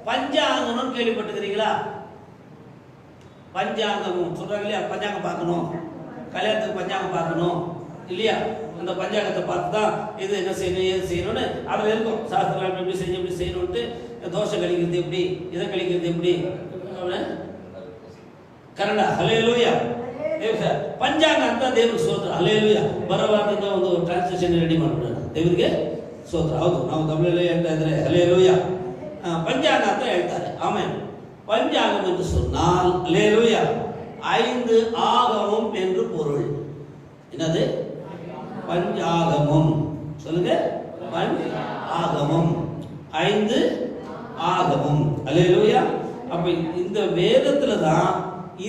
பஞ்சாங்கம்னு கேள்விப்பட்டிருக்கிறீங்களா? பஞ்சாங்கம் சொல்றாங்க இல்லையா, பஞ்சாங்கம் பார்க்கணும், கல்யாணத்துக்கு பஞ்சாங்கம் பார்க்கணும் இல்லையா? அந்த பஞ்சாங்கத்தை பார்த்து தான் இது என்ன செய்யணும் ஏது செய்யணும்னு அதில் இருக்கும். சாஸ்திரம் எப்படி செஞ்சு எப்படி செய்யணும்ட்டு, தோஷம் கழிக்கிறது எப்படி, இதை கழிக்கிறது எப்படி, ಕನ್ನಡ ಹಲ್ಲೇಲೂಯಾ ಪಂಚಾಂಗ ಅಂತ ದೇವರಿಗೆ ಸ್ತೋತ್ರ ಹಲ್ಲೇಲೂಯಾ ಬರವಾದಿಂದ ಒಂದು ಟ್ರಾನ್ಸ್ಲೇಷನ್ ರೆಡಿ ಮಾಡ್ಬಿಡೋಣ ದೇವರಿಗೆ ಸ್ತೋತ್ರ. ಹೌದು, ನಾವು ತಮಿಳಲ್ಲಿ ಹೇಳ್ತಾ ಇದ್ರೆ ಹಲ್ಲೇಲೂಯಾ பஞ்சாங்க ಅಂತ ಹೇಳ್ತಾರೆ. ஆமென். பஞ்சாங்கம் என்று சொன்னால் ஹல்லேலூயா 5 ஆகமம் என்று பொருள். என்னது? பஞ்சாகமம். சொல்லுங்க, பஞ்சாகமம் 5 ஆகமம். ஹல்லேலூயா. அப்ப இந்த வேதத்துல தான்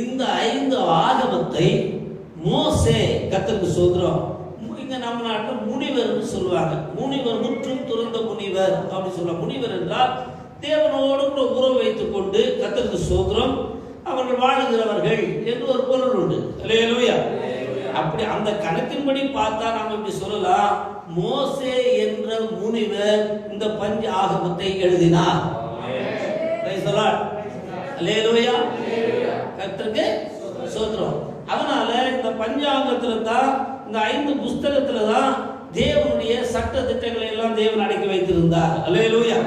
இந்த 5 ஆகமத்தை மோசே கர்த்தருக்கு ஸ்தோத்திரம். இங்க நம்ம நம்ம நாட்டில் முனிவர்னு சொல்லுவாங்க. முனிவர் முற்றும் துறந்த முனிவர் அப்படி சொல்லுவாங்க. முனிவர் என்றால் தேவனோடு கூட உறவு வைத்துக் கொண்டு கர்த்தருக்கு ஸ்தோத்திரம் அவர்கள் வாழுகிறவர்கள் என்று ஒரு பொருள் உண்டு. அல்லேலூயா. அப்படி அந்த கணக்கின்படி பார்த்தா நாம இப்படி சொல்லலாம், மோசே என்ற முனிவர் இந்த பஞ்ச ஆகமத்தை எழுதினார். அல்லேலூயா. கர்த்தருக்கு ஸ்தோத்திரம். அதனால இந்த பஞ்சாங்கத்துல தான், இந்த 5 புஸ்தகத்துல தான் தேவனுடைய சட்ட திட்டங்களை எல்லாம் தேவன் அடக்கி வைத்திருந்தார். அல்லேலூயா.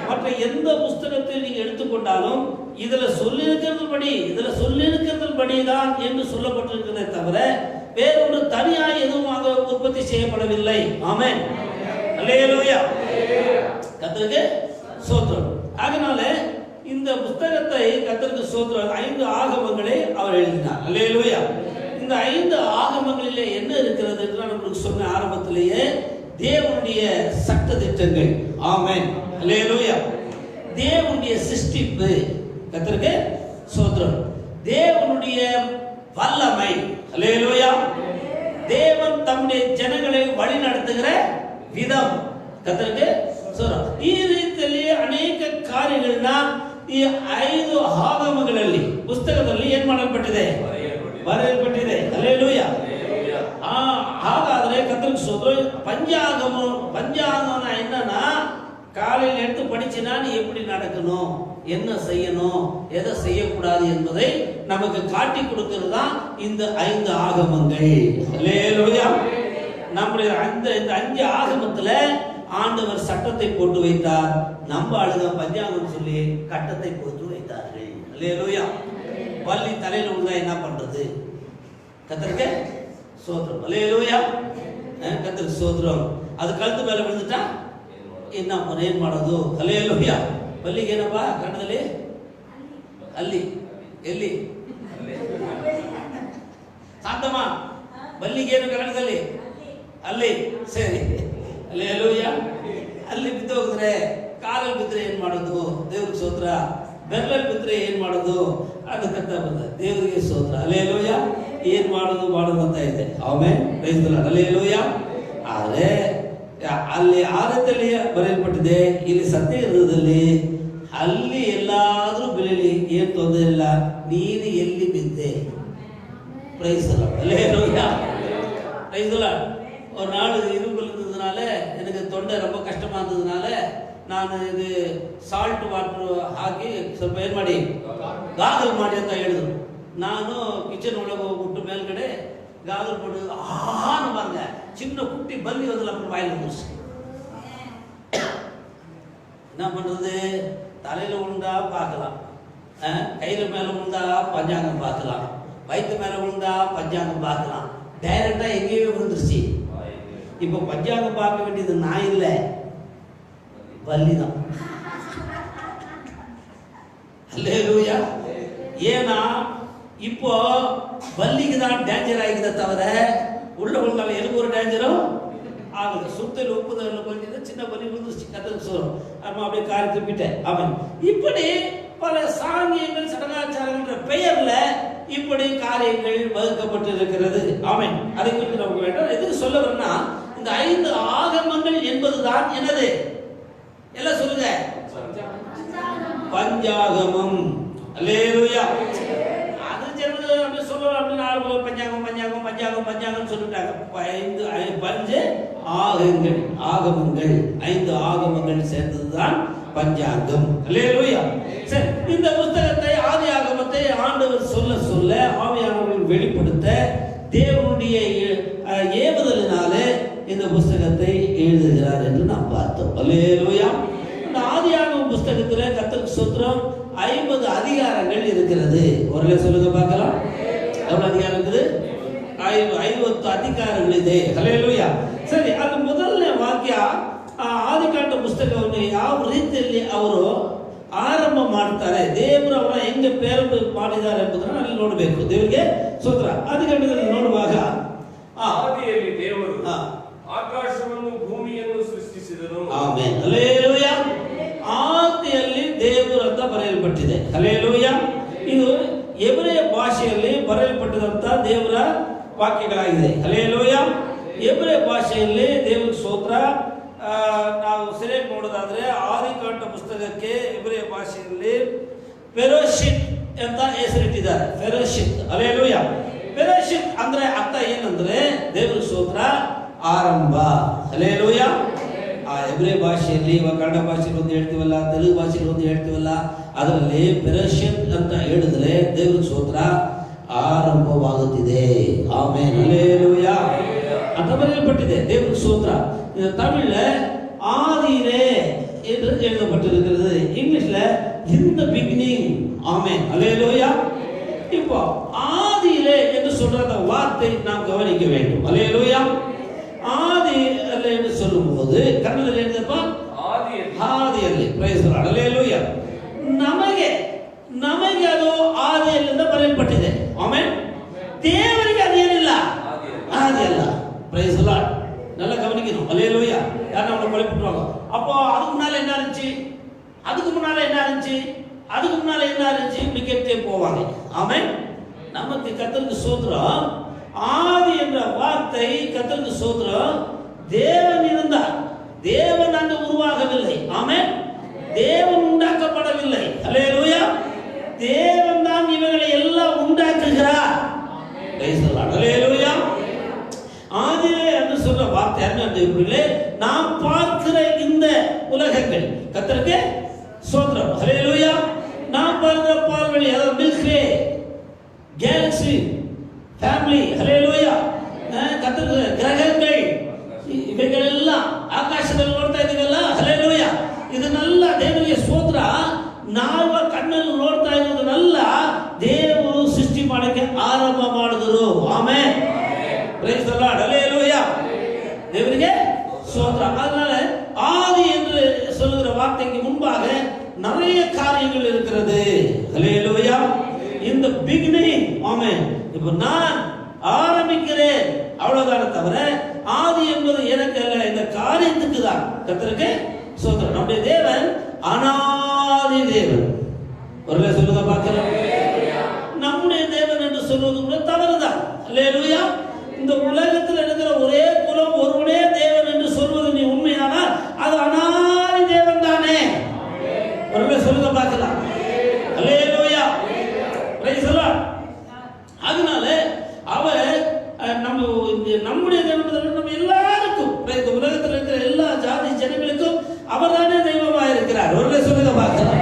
மற்ற எந்த புஸ்தகத்தை நீங்க எடுத்துக்கொண்டாலும் இதுல சொல்லிருக்கிறது படிதான் என்று சொல்லப்பட்டிருக்கிறதே தவிர வேறொன்று தனியாக எதுவும் அங்க உற்பத்தி செய்யப்படவில்லை. ஆமென். அல்லேலூயா. கர்த்தருக்கு ஸ்தோத்திரம். அதனால இந்த புஸ்தகத்தை கர்த்தருக்கு ஸ்தோத்திரம் 5 ஆகமங்களை அவர் எழுதினார். அல்லேலூயா. இந்த 5 ஆகமங்களிலே என்ன இருக்கிறது என்று நான் உங்களுக்கு சொன்ன ஆரம்பத்திலேயே, தேவனுடைய சட்ட திட்டங்கள். ஆமென். அல்லேலூயா. தேவனுடைய சிருஷ்டிப்பு. கர்த்தருக்கு ஸ்தோத்திரம். தேவனுடைய வல்லமை. அல்லேலூயா. தேவன் தம்முடைய ஜனங்களை வழி நடத்துகிற விதம். கர்த்தருக்கு ஸ்தோத்திரம். ಈ ರೀತಿಯಲ್ಲಿ ಅನೇಕ ಕಾರ್ಯಗಳನ್ನ ಈ 5 ಆಗಮಗಳಲ್ಲಿ ಪುಸ್ತಕದಲ್ಲಿ ಏನು ಮಾಡಲ್ಪಟ್ಟಿದೆ? ಬರೆಯಲ್ಪಟ್ಟಿದೆ. அல்லேலூயா. ಹಾಗಾದ್ರೆ கர்த்தருக்கு ஸ்தோத்திரம். பஞ்சாங்கம்னா என்னன்னா, காலையில் எடுத்து படிச்சினா நீ எப்படி நடக்கணும், என்ன செய்யணும், எதை செய்யக்கூடாது என்பதை நமக்கு காட்டி கொடுக்கிறது தான் இந்த 5 ஆகமங்கள். அல்லேலூயா. நம்முடைய இந்த 5 ஆகமத்துல ஆண்டவர் சட்டத்தை போட்டு வைத்தார். நம்ம ஆளுங்க பஞ்சாங்கம் சொல்லி கட்டத்தை போட்டு வைத்தார்கள். அல்லேலூயா. பள்ளி தலையில உள்ள என்ன பண்றது? கர்த்தருக்கு ஸ்தோத்திரம். அல்லேலூயா. கர்த்தருக்கு ஸ்தோத்திரம். அது கழுத்து மேல விழுந்துட்டா என்ன ಏನ್ ಮಾಡೋದು? அல்லேலூயா. பள்ளிಗೆ ಏನಪ್ಪಾ ಕನ್ನಡದಲ್ಲಿ? ಅಲ್ಲಿ. ಎಲ್ಲಿ? ಶಾಂತಮ್ಮ, ಬಲ್ಲಿಗೆ ಏನು ಕನ್ನಡದಲ್ಲಿ? ಅಲ್ಲಿ. ಸರಿ. அல்லேலூயா. ಅಲ್ಲಿ ಬಿದ್ದೋಗಿದ್ರೆ, ಕಾಲಲ್ಲಿ ಬಿದ್ದರೆ ಏನ್ ಮಾಡೋದು? ದೇವ್ರಿಗೆ ಸ್ತೋತ್ರ. ಬೆರಳಲ್ಲಿ ಬಿದ್ದರೆ ಏನ್ ಮಾಡೋದು? ಅದಕ್ಕಂತ ಬಂದ ದೇವರಿಗೆ ಸ್ತೋತ್ರ. அல்லேலூயா. ಏನ್ ಮಾಡೋದು ಅಂತ ಇದೆ. Amen. Praise the Lord. Hallelujah. ಆದರೆ ಅಲ್ಲಿ ಆರದಲ್ಲಿ ಬರೆಯಲ್ಪಟ್ಟಿದೆ, ಇಲ್ಲಿ ಸತ್ಯದಲ್ಲಿ ಅಲ್ಲಿ ಎಲ್ಲಾದ್ರೂ ಬೆಳೆಯಲಿ, ಏನ್ ತೊಂದರೆ ಇಲ್ಲ, ನೀನು ಎಲ್ಲಿ ಬಿದ್ದೆ? Praise the Lord. Hallelujah. Praise the Lord. ஒரு நாள் இரும்பல் இருந்ததுனால எனக்கு தொண்டை ரொம்ப கஷ்டமா இருந்ததுனால ನಾನು ಇದು ಸಾಲ್ಟ್ ವಾಟರ್ ಹಾಕಿ ಸ್ವಲ್ಪ ಏನು ಮಾಡಿ ಗಾಗಲ್ ಮಾಡಿ ಅಂತ ಹೇಳಿದ್ರು. ನಾನು ಕಿಚನ್ ಒಳಗೆ ಹೋಗ್ಬಿಟ್ಟು ಮೇಲ್ಗಡೆ ಗಾಗಲ್ ಮಾಡಿ ಆಹಾನ ಬಂದೆ. சின்ன குட்டி பல்லி வந்து அப்புறம் வாயில் வந்துருச்சு. என்ன பண்றது? தலையில விழுந்தா பார்க்கலாம், கையில மேல விழுந்தா பஞ்சாங்கம் பார்க்கலாம், வயிற்று மேல விழுந்தா பஞ்சாங்கம் பார்க்கலாம். டைரக்டா எங்கேயுமே விழுந்துருச்சு. இப்போ பஞ்சாங்கம் பார்க்க வேண்டியது நான் இல்லை, பல்லி தான். அல்லேலூயா. ஏன்னா இப்போ பல்லிக்கு தான் டேஞ்சர் ஆகிக்குதே தவிர உள்ள விழுந்தாலும் எனக்கு ஒரு டேஞ்சரும் ஆகுது. சுத்தல் ஒப்புதல் கொஞ்சம் சின்ன பலி விழுந்துருச்சு. கத்தருக்கு சொல்லும் நம்ம அப்படியே காரி துப்பிட்டேன். அவன் இப்படி பல சாங்கியங்கள் சடங்காச்சாரங்கிற பெயர்ல இப்படி காரியங்கள் வகுக்கப்பட்டு இருக்கிறது. ஆமென். அதை குறித்து நமக்கு வேண்டாம். எதுக்கு சொல்ல வரேன்னா, இந்த 5 ஆகமங்கள் என்பதுதான் என்னது? எல்லாம் சொல்லுங்க, பஞ்சாகமம். அல்லேலூயா. அது ஜனங்கள் அப்படி சொல்லலாம் அப்படின்னு பஞ்சாங்கம் பஞ்சாங்கம் பஞ்சாங்கம் பஞ்சாங்கம் சொல்லிட்டாங்க. 5 பஞ்ச ஆகங்கள், ஆகமங்கள், 5 ஆகமங்கள் சேர்ந்ததுதான் பஞ்சாங்கம். அல்லேலூயா. சரி, இந்த புத்தகத்தை ஆதி ஆகமத்தை ஆண்டவர் சொல்ல சொல்ல ஆவியானவர் வெளிப்படுத்த தேவனுடைய ஏவுதலினாலே இந்த புத்தகத்தை எழுதுகிறார் என்று நாம் பார்த்தோம். அல்லேலூயா. இந்த ஆதியாகம புத்தகத்தில் கர்த்தருக்கு ஸ்தோத்திரம் 50 அதிகாரங்கள் இருக்கிறது. ஒருல சொல்லுங்க பார்க்கலாம். எவ்வளவு அதிகாரம் இருக்குது? 50 அதிகாரங்கள் ಇದೆ. அல்லேலூயா. ಸರಿ, ಅದು ಮೊದಲನೇ ವಾಕ್ಯ ಆದಿಕಾಂಡ ಪುಸ್ತಕವನ್ನು ಯಾವ ರೀತಿಯಲ್ಲಿ ಅವರು ಆರಂಭ ಮಾಡ್ತಾರೆ, ದೇವರು ಅವರ ಹೆಂಗೆ ಪ್ರೇರಣೆ ಮಾಡಿದ್ದಾರೆ ಎಂಬುದನ್ನು ಅಲ್ಲಿ ನೋಡಬೇಕು. ದೇವರಿಗೆ ಸ್ತೋತ್ರ. ಆದಿಕಾಂಡದಲ್ಲಿ ನೋಡುವಾಗ ಆದಿಯಲ್ಲಿ ದೇವರು ಆಕಾಶವನ್ನು ಭೂಮಿಯನ್ನು ಸೃಷ್ಟಿಸಿದನು. ಆಮೆನ್. ಹಲ್ಲೆಲೂಯಾ. ಆದಿಯಲ್ಲಿ ದೇವರು ಅಂತ ಬರೆಯಲ್ಪಟ್ಟಿದೆ. ಹಲ್ಲೆಲೂಯಾ. ಇದು ಎಬ್ರಿಯ ಭಾಷೆಯಲ್ಲಿ ಬರೆಯಲ್ಪಟ್ಟಿದಂತ ದೇವರ ವಾಕ್ಯಗಳಾಗಿದೆ. ಹಲ್ಲೆಲೂಯಾ. ಎಬ್ರೆ ಭಾಷೆಯಲ್ಲಿ ದೇವರ ಸ್ತೋತ್ರ. ನಾವು ಸರಿಯಾಗಿ ನೋಡೋದಾದ್ರೆ ಆದಿಕಾಂಡ ಪುಸ್ತಕಕ್ಕೆ ಎಬ್ರೆ ಭಾಷೆಯಲ್ಲಿ ಫೆರೋಶಿತ್ ಅಂತ ಹೆಸರಿಟ್ಟಿದ್ದಾರೆ. ಫೆರೋಶಿತ್, ಹಲ್ಲೆಲೂಯ. ಫೆರೋಶಿತ್ ಅಂದ್ರೆ ಅರ್ಥ ಏನಂದ್ರೆ ದೇವರ ಸ್ತೋತ್ರ, ಆರಂಭ. ಹಲ್ಲೆಲೂಯ. ಆ ಎಬ್ರೆ ಭಾಷೆಯಲ್ಲಿ, ಇವಾಗ ಕನ್ನಡ ಭಾಷೆಯಲ್ಲಿ ಒಂದು ಹೇಳ್ತೀವಲ್ಲ, ತೆಲುಗು ಭಾಷೆಯಲ್ಲಿ ಒಂದು ಹೇಳ್ತೀವಲ್ಲ, ಅದರಲ್ಲಿ ಫೆರೋಶಿತ್ ಅಂತ ಹೇಳಿದ್ರೆ ದೇವರ ಸ್ತೋತ್ರ ಆರಂಭವಾಗುತ್ತಿದೆ. ಆಮೆನ್, ಹಲ್ಲೆಲೂಯ ಅಂತ ಬರೆಯಲ್ಪಟ್ಟಿದೆ ದೇವರ ಸ್ತೋತ್ರ. தமிழ்ல ஆதியிலே என்று எழுதப்பட்டிருக்கிறது. இங்கிலீஷ்ல in the beginning. ஆமென், ஹல்லேலூயா. இப்போ ஆதியிலே என்று சொல்ற அந்த வார்த்தை நாம் கவனிக்க வேண்டும். ஹல்லேலூயா. ஆதி என்று சொல்லும்போது கன்னடದಲ್ಲಿ ಏನಪ್ಪ? ಆದಿಯಲ್ಲಿ. Praise the Lord, hallelujah. ನಮಗೆ ಅದು ಆದಿಯಲ್ಲಿಂದ ಬರೆಯಲ್ಪಟ್ಟಿದೆ. ಆಮೆನ್. ದೇವರಿಗೆ ಅದೇನಿಲ್ಲ, ஆதியல்ல. Praise the Lord. நல்லா கவனிக்கணும். ஹல்லேலூயா. யாரும் நம்மள குழப்பிடுவாங்க. அப்போ அதுக்கு முன்னால என்ன இருந்துச்சு, அதுக்கு முன்னால என்ன இருந்துச்சு, அதுக்கு முன்னால என்ன இருந்துச்சு இப்படி கேட்டே போவாங்க. ஆமென். நமக்கு கர்த்தருக்கு ஸ்தோத்திரம். ஆதி என்ற வார்த்தை கர்த்தருக்கு ஸ்தோத்திரம். தேவன் இருந்தார், தேவன் அங்கு உருவாகவில்லை. ஆமென். தேவன் உண்டாக்கப்படவில்லை. ஹல்லேலூயா. தேவன் தான் இவைகளை எல்லாம் உண்டாக்குகிறார். பிரைஸ் தி லார்ட், ஹல்லேலூயா. ஆதியிலே என்று சொல்ற வார்த்தை அருமையானவர்களே, நாம் பார்க்கிற இந்த உலகங்கள் கர்த்தருக்கு ஸ்தோத்திரம். ஹல்லேலூயா. நாம் பார்க்கிற பால்வெளி, அதாவது மில்க்வே, கேலக்ஸி, ஃபேமிலி, ஹல்லேலூயா, கர்த்தருக்கு கிரகங்கள், இவைகள் எல்லாம் ಆಕಾಶದಲ್ಲಿ ನೋಡ್ತಾ ಇದೀವಲ್ಲ, ಹಲ್ಲೇಲೂಯಾ. ಇದನ್ನೆಲ್ಲ ದೇವರಿಗೆ ಸ್ತೋತ್ರ. ನಾವು ಕಣ್ಣಲ್ಲಿ ನೋಡ್ತಾ ಇರೋದನ್ನೆಲ್ಲ ದೇವರು ಸೃಷ್ಟಿ ಮಾಡಕ್ಕೆ ಆರಂಭ ಮಾಡಿದರು. ಆಮೆನ್, ಪ್ರೈಸ್ ದಿ ಲಾರ್ಡ್, ஹல்லேலூயா. தேவனுக்கு ஸ்தோத்திரம். அதனால ஆதி என்று சொல்லுகிற வார்த்தைக்கு முன்பாக நிறைய காரியங்கள் இருக்கிறது. ஹல்லேலூயா. இந்த பிகினிங். ஆமென். இப்போ நான் ஆரம்பிக்கிறேன் அவ்வளவுதானே தவிர ஆதி என்பது எனக்கு அல்ல, இந்த காரியத்துக்கு தான். கர்த்தருக்கு ஸ்தோத்திரம். நம்முடைய தேவன் அனாதி தேவன். ஒருவேளை சொல்லுங்க பார்க்கலாம். நம்முடைய தேவன் என்று சொல்வது கூட தவறுதான். ஹல்லேலூயா. இந்த உலகத்தில் இருக்கிற ஒரே குலம் ஒருவனே தேவன் என்று சொல்வது நீ உண்மையானால் அது அனாதி தேவன் தானே. ஒருவேளை சொல்லுங்க பார்க்கலாம். ஹல்லேலூயா. Praise the Lord. அதனால அவர் நம்முடைய தேவன் நம்ம எல்லாருக்கும், இந்த உலகத்தில் இருக்கிற எல்லா ஜாதி ஜனங்களுக்கும் அவர் தானே தெய்வமாக இருக்கிறார். ஒருவேளை சொல்லுங்க பார்க்கலாம்.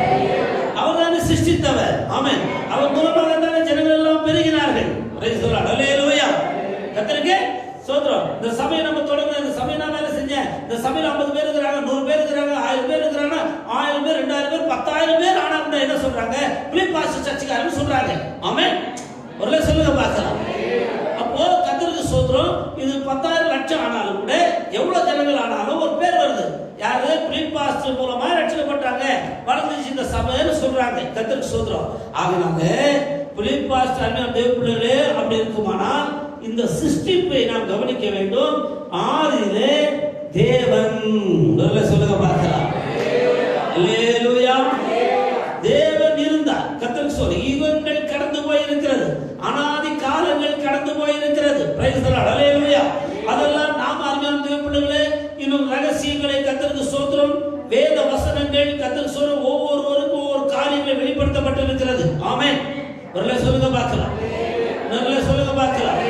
அவர் தானே சிருஷ்டித்தவர். ஆமென். அவர் மூலமாக தானே ஜனங்கள் எல்லாம் பெருகினார்கள். Price the Lord, hallelujah. கர்த்தருக்கு ஸ்தோத்திரம். இந்த சபையை நம்ம தொடங்க, இந்த சபையை நான் வேலை செஞ்சேன், இந்த சபையில 50 பேர் இருக்கிறாங்க, 100 பேர் இருக்கிறாங்க, 1000 பேர் இருக்கிறாங்க, 1000 பேர், 2000 பேர், 10000 பேர் ஆனா கூட என்ன சொல்றாங்க? பிலிப் பாஸ்டர் சர்ச்சுக்காரன்னு சொல்றாங்க. ஆமென். ஒருவேளை சொல்லுங்க பார்க்கலாம். அப்போ கர்த்தருக்கு ஸ்தோத்திரம். இது 10,000 லட்சம் ஆனாலும் கூட, எவ்வளவு ஜனங்கள் ஆனாலும் ஒரு பேர் வருது. யாரு? பிலிப் பாஸ்டர் மூலமா ரட்சிக்கப்பட்டாங்க, வளர்ந்துச்சு இந்த சபைன்னு சொல்றாங்க. கர்த்தருக்கு ஸ்தோத்திரம். ஆகனால பிலிப் பாஸ்டர் அண்ணன் தேவ பிள்ளைகளே அப்படி இருக்குமானால் இந்த சிருஷ்டிப்பை நாம் கவனிக்க வேண்டும். ஆதியிலே தேவன். சொல்லுங்க பார்க்கலாம். ஹல்லேலூயா. தேவன் இருந்தார். கர்த்தருக்கு சொல்லி யுகங்கள் கடந்து போயிருக்கிறது, அனாதி காலங்கள் கடந்து போயிருக்கிறது. பிரைஸ் தி லார்ட், ஹல்லேலூயா. அதெல்லாம் நாம் அறிஞர் தேவ பிள்ளைகளே, இன்னும் ரகசியங்களை கர்த்தருக்கு ஸ்தோத்திரம். வேத வசனங்கள் கர்த்தருக்கு ஸ்தோத்திரம். ஒவ்வொருவருக்கும் ஒவ்வொரு காரியங்கள் வெளிப்படுத்தப்பட்டிருக்கிறது. ஆமென். ஒருவேளை சொல்லுங்க பார்க்கலாம். நல்ல சொல்லுங்க பார்க்கலாம்.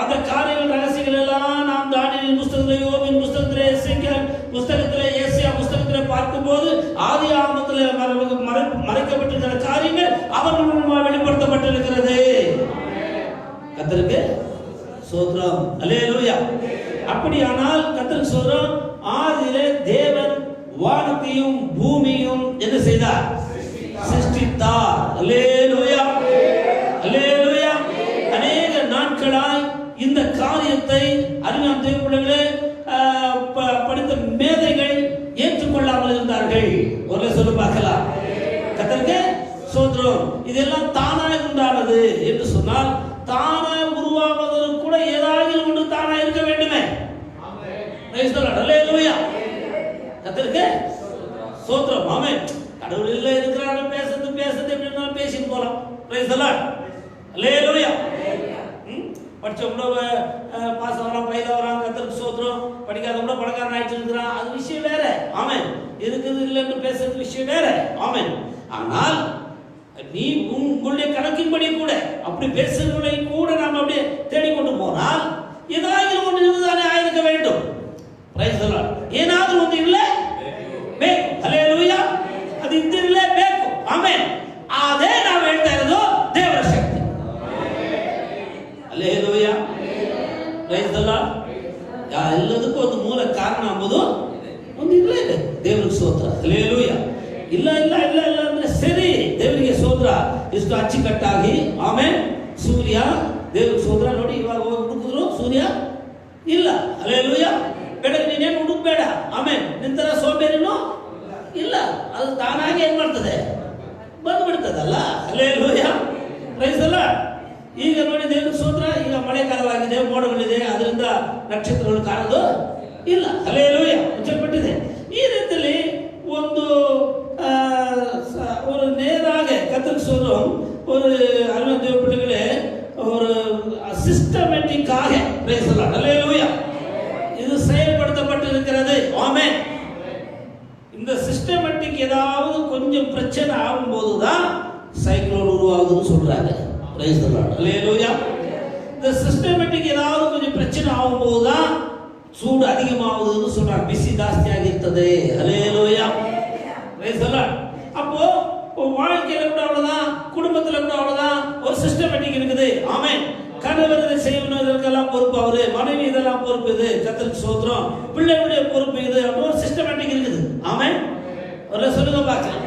அந்த காரியங்கள் ரகசியங்கள் எல்லாம் நாம் தானியேல் புத்தகத்திலே, யோபின் புத்தகத்திலே, எசேக்கியேல் புத்தகத்திலே, ஏசாயா புத்தகத்திலே பார்க்கும்போது ஆதி ஆகமத்திலே மறைக்கப்பட்டிருக்கிற காரியங்கள் அவர் மூலமாக வெளிப்படுத்தப்பட்டிருக்கிறது. கர்த்தருக்கு ஸ்தோத்திரம். ஹல்லேலூயா. அப்படியானால் கர்த்தருக்கு ஸ்தோத்திரம். ஆதியிலே தேவன் வானத்தையும் பூமியையும் என்ன செய்தார்? சிருஷ்டித்தார். ஹல்லேலூயா. ஹல்லேலூயா. அநேக நாட்களாய் இந்த காரியத்தை அறிஞர் தேவ பிள்ளைகளே படித்த மேதைகள் ஏற்றுக்கொள்ளாமல் இருந்தார்கள். ஒரு சொல்ல பார்க்கலாம். கர்த்தருக்கு ஸ்தோத்திரம். இதெல்லாம் தானாய் உண்டானது என்று சொன்னால், தானாய் உருவாவதற்கு கூட ஏதாவது ஒன்று தானாய் இருக்க வேண்டுமே. ஹல்லேலூயா. கர்த்தருக்கு ஸ்தோத்திரம். ஆமென். கடவுள் இல்ல இருக்கிறாங்க, பேசுறது எப்படின்னா பேசிட்டு போலாம். Praise the Lord, hallelujah. படிச்சவங்கள பாஸ் ஆகலாம், பயில வரான், கத்தருக்கு சோத்திரம். படிக்காதவங்கள பணக்காரன் ஆயிட்டு இருக்கிறான், அது விஷயம் வேற. ஆமென். இருக்குது இல்லைன்னு பேசுறது விஷயம் வேற. ஆமென். ஆனால் நீ உங்களுடைய கணக்கின்படி கூட அப்படி பேசுறவர்களை கூட நாம் அப்படியே தேடிக்கொண்டு போனால் ஏதாவது ஒன்று இருந்துதானே ஆயிருக்க வேண்டும். Price the Lord. ஏதாவது ஒன்று இல்லை ಬೇಕು. ಹಲ್ಲೆಲೂಯಾ. ಅದು ಇದ್ದಿರಲೇ ಬೇಕು. ಆಮೆನ್. ಅದೇ ನಾವು ಹೇಳ್ತಾ ಇರೋದು ದೇವರ ಶಕ್ತಿ. ಹಲ್ಲೆಲೂಯಾ. Praise the lord. ಎಲ್ಲದಕ್ಕೂ ಒಂದು ಮೂಲ ಕಾರಣ ಎಂಬುದು ಒಂದು ಇರಲೇ ಇದೆ. ದೇವರಿಗೆ ಸ್ತೋತ್ರ. ಹಲ್ಲೆಲೂಯಾ. ಇಲ್ಲ ಇಲ್ಲ ಇಲ್ಲ ಇಲ್ಲ ಅಂದ್ರೆ ಸರಿ, ದೇವರಿಗೆ ಸ್ತೋತ್ರ. ಇಷ್ಟು ಅಚ್ಚುಕಟ್ಟಾಗಿ ಆಮೆನ್. ಸೂರ್ಯ ದೇವರಿಗೆ ಸ್ತೋತ್ರ. ನೋಡಿ ಇವಾಗ ಹೋಗಿ ಹುಡುಕಿದ್ರು ಸೂರ್ಯ ಇಲ್ಲ. ಹಲ್ಲೆಲೂಯಾ. ಬೆಳಗ್ಗೆ ನೀನೇನು ಹುಡುಕ್ಬೇಡ. ಆಮೇಲೆ ನಿಂತರ ಸೋಂಬೇರಿನೂ ಇಲ್ಲ, ಅದು ತಾನಾಗಿ ಏನ್ ಮಾಡ್ತದೆ, ಬಂದ್ಬಿಡ್ತದಲ್ಲ. ಹಲ್ಲೆಲೂಯಾ. Praise the lord. ಈಗ ನೋಡಿ ದೇವರ ಸ್ತೋತ್ರ, ಈಗ ಮಳೆಗಾಲವಾಗಿದೆ, ಮೋಡಗಳಿದೆ, ಅದರಿಂದ ನಕ್ಷತ್ರಗಳು ಕಾಣೋದು ಇಲ್ಲ. ಹಲ್ಲೆಲೂಯಾ. ಮುಚ್ಚಲ್ಪಟ್ಟಿದೆ. ಈ ರೀತಿಯಲ್ಲಿ ಒಂದು நேராக கத்தருக்கு சொல்றோம். ஒரு அருமை தேவ பிள்ளைகளே, ஒரு சிஸ்டமேட்டிக்காக பிரைஸ் தி லார்ட். ஹல்லேலூயா. இது செயல்படுத்தப்பட்டு இருக்கிறது. ஆமென். இந்த சிஸ்டமேட்டிக் ஏதாவது கொஞ்சம் பிரச்சனை ஆகும்போது தான் சைக்ளோன் உருவாகுதுன்னு சொல்றாங்க. Praise the Lord. ஹல்லேலூயா. இந்த சிஸ்டமேட்டிக் ஏதாவது கொஞ்சம் பிரச்சனை ஆகும்போது தான் சூடு அதிகமாகுதுன்னு சொல்றாங்க. பிசி ஜாஸ்தியாக இருக்குது. ஹல்லேலூயா. Praise the Lord. அப்போ வாழ்க்கையில கூட அவ்வளவுதான், குடும்பத்துல கூட அவ்வளவுதான், ஒரு சிஸ்டமேட்டிக் இருக்குது. ஆமென். கணவர் இதை செய்யணும், இதற்கெல்லாம் பொறுப்பு அவரு, மனைவி இதெல்லாம் பொறுப்பு இது, கர்த்தருக்கு ஸ்தோத்திரம், பிள்ளைகளுடைய பொறுப்பு இது, அப்போ ஒரு சிஸ்டமேட்டிக் இருக்குது. ஆமென். ஒரு சொல்லுங்க பார்க்கலாம்.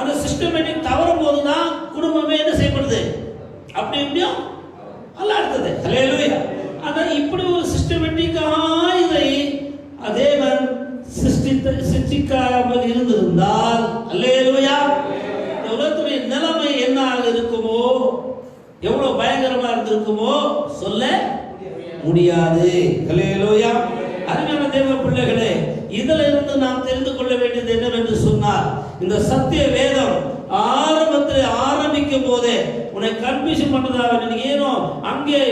அந்த சிஸ்டமேட்டிக் தவறும் போதுதான் குடும்பமே என்ன செய்யப்படுது, அப்படி இப்படியும் அல்லாடுறது. ஹல்லேலூயா. அதான் இப்படி ஒரு சிஸ்டமேட்டிக்காக இதை தேவன் சிருஷ்டிக்காமல் இருந்திருந்தால், ஹல்லேலூயா, இந்த உலகத்துடைய நிலைமை என்ன இருக்குமோ, எவ்வளவு பயங்கரமா இருந்திருக்குமோ சொல்ல முடியாது. ஹல்லேலூயா. அருமையான தேவ பிள்ளைகளே, இதுல இருந்து நாம் தெரிந்து கொள்ள வேண்டியது என்னவென்று சொன்னால், இந்த சத்திய வேதம் ஆரம்பத்தில் ஆரம்பிக்கும் போதே உன்னை ಕನ್ಫ್ಯೂಷನ್ பண்ணதாக ನಿನಗೆ ಏನು ಹಂಗೆ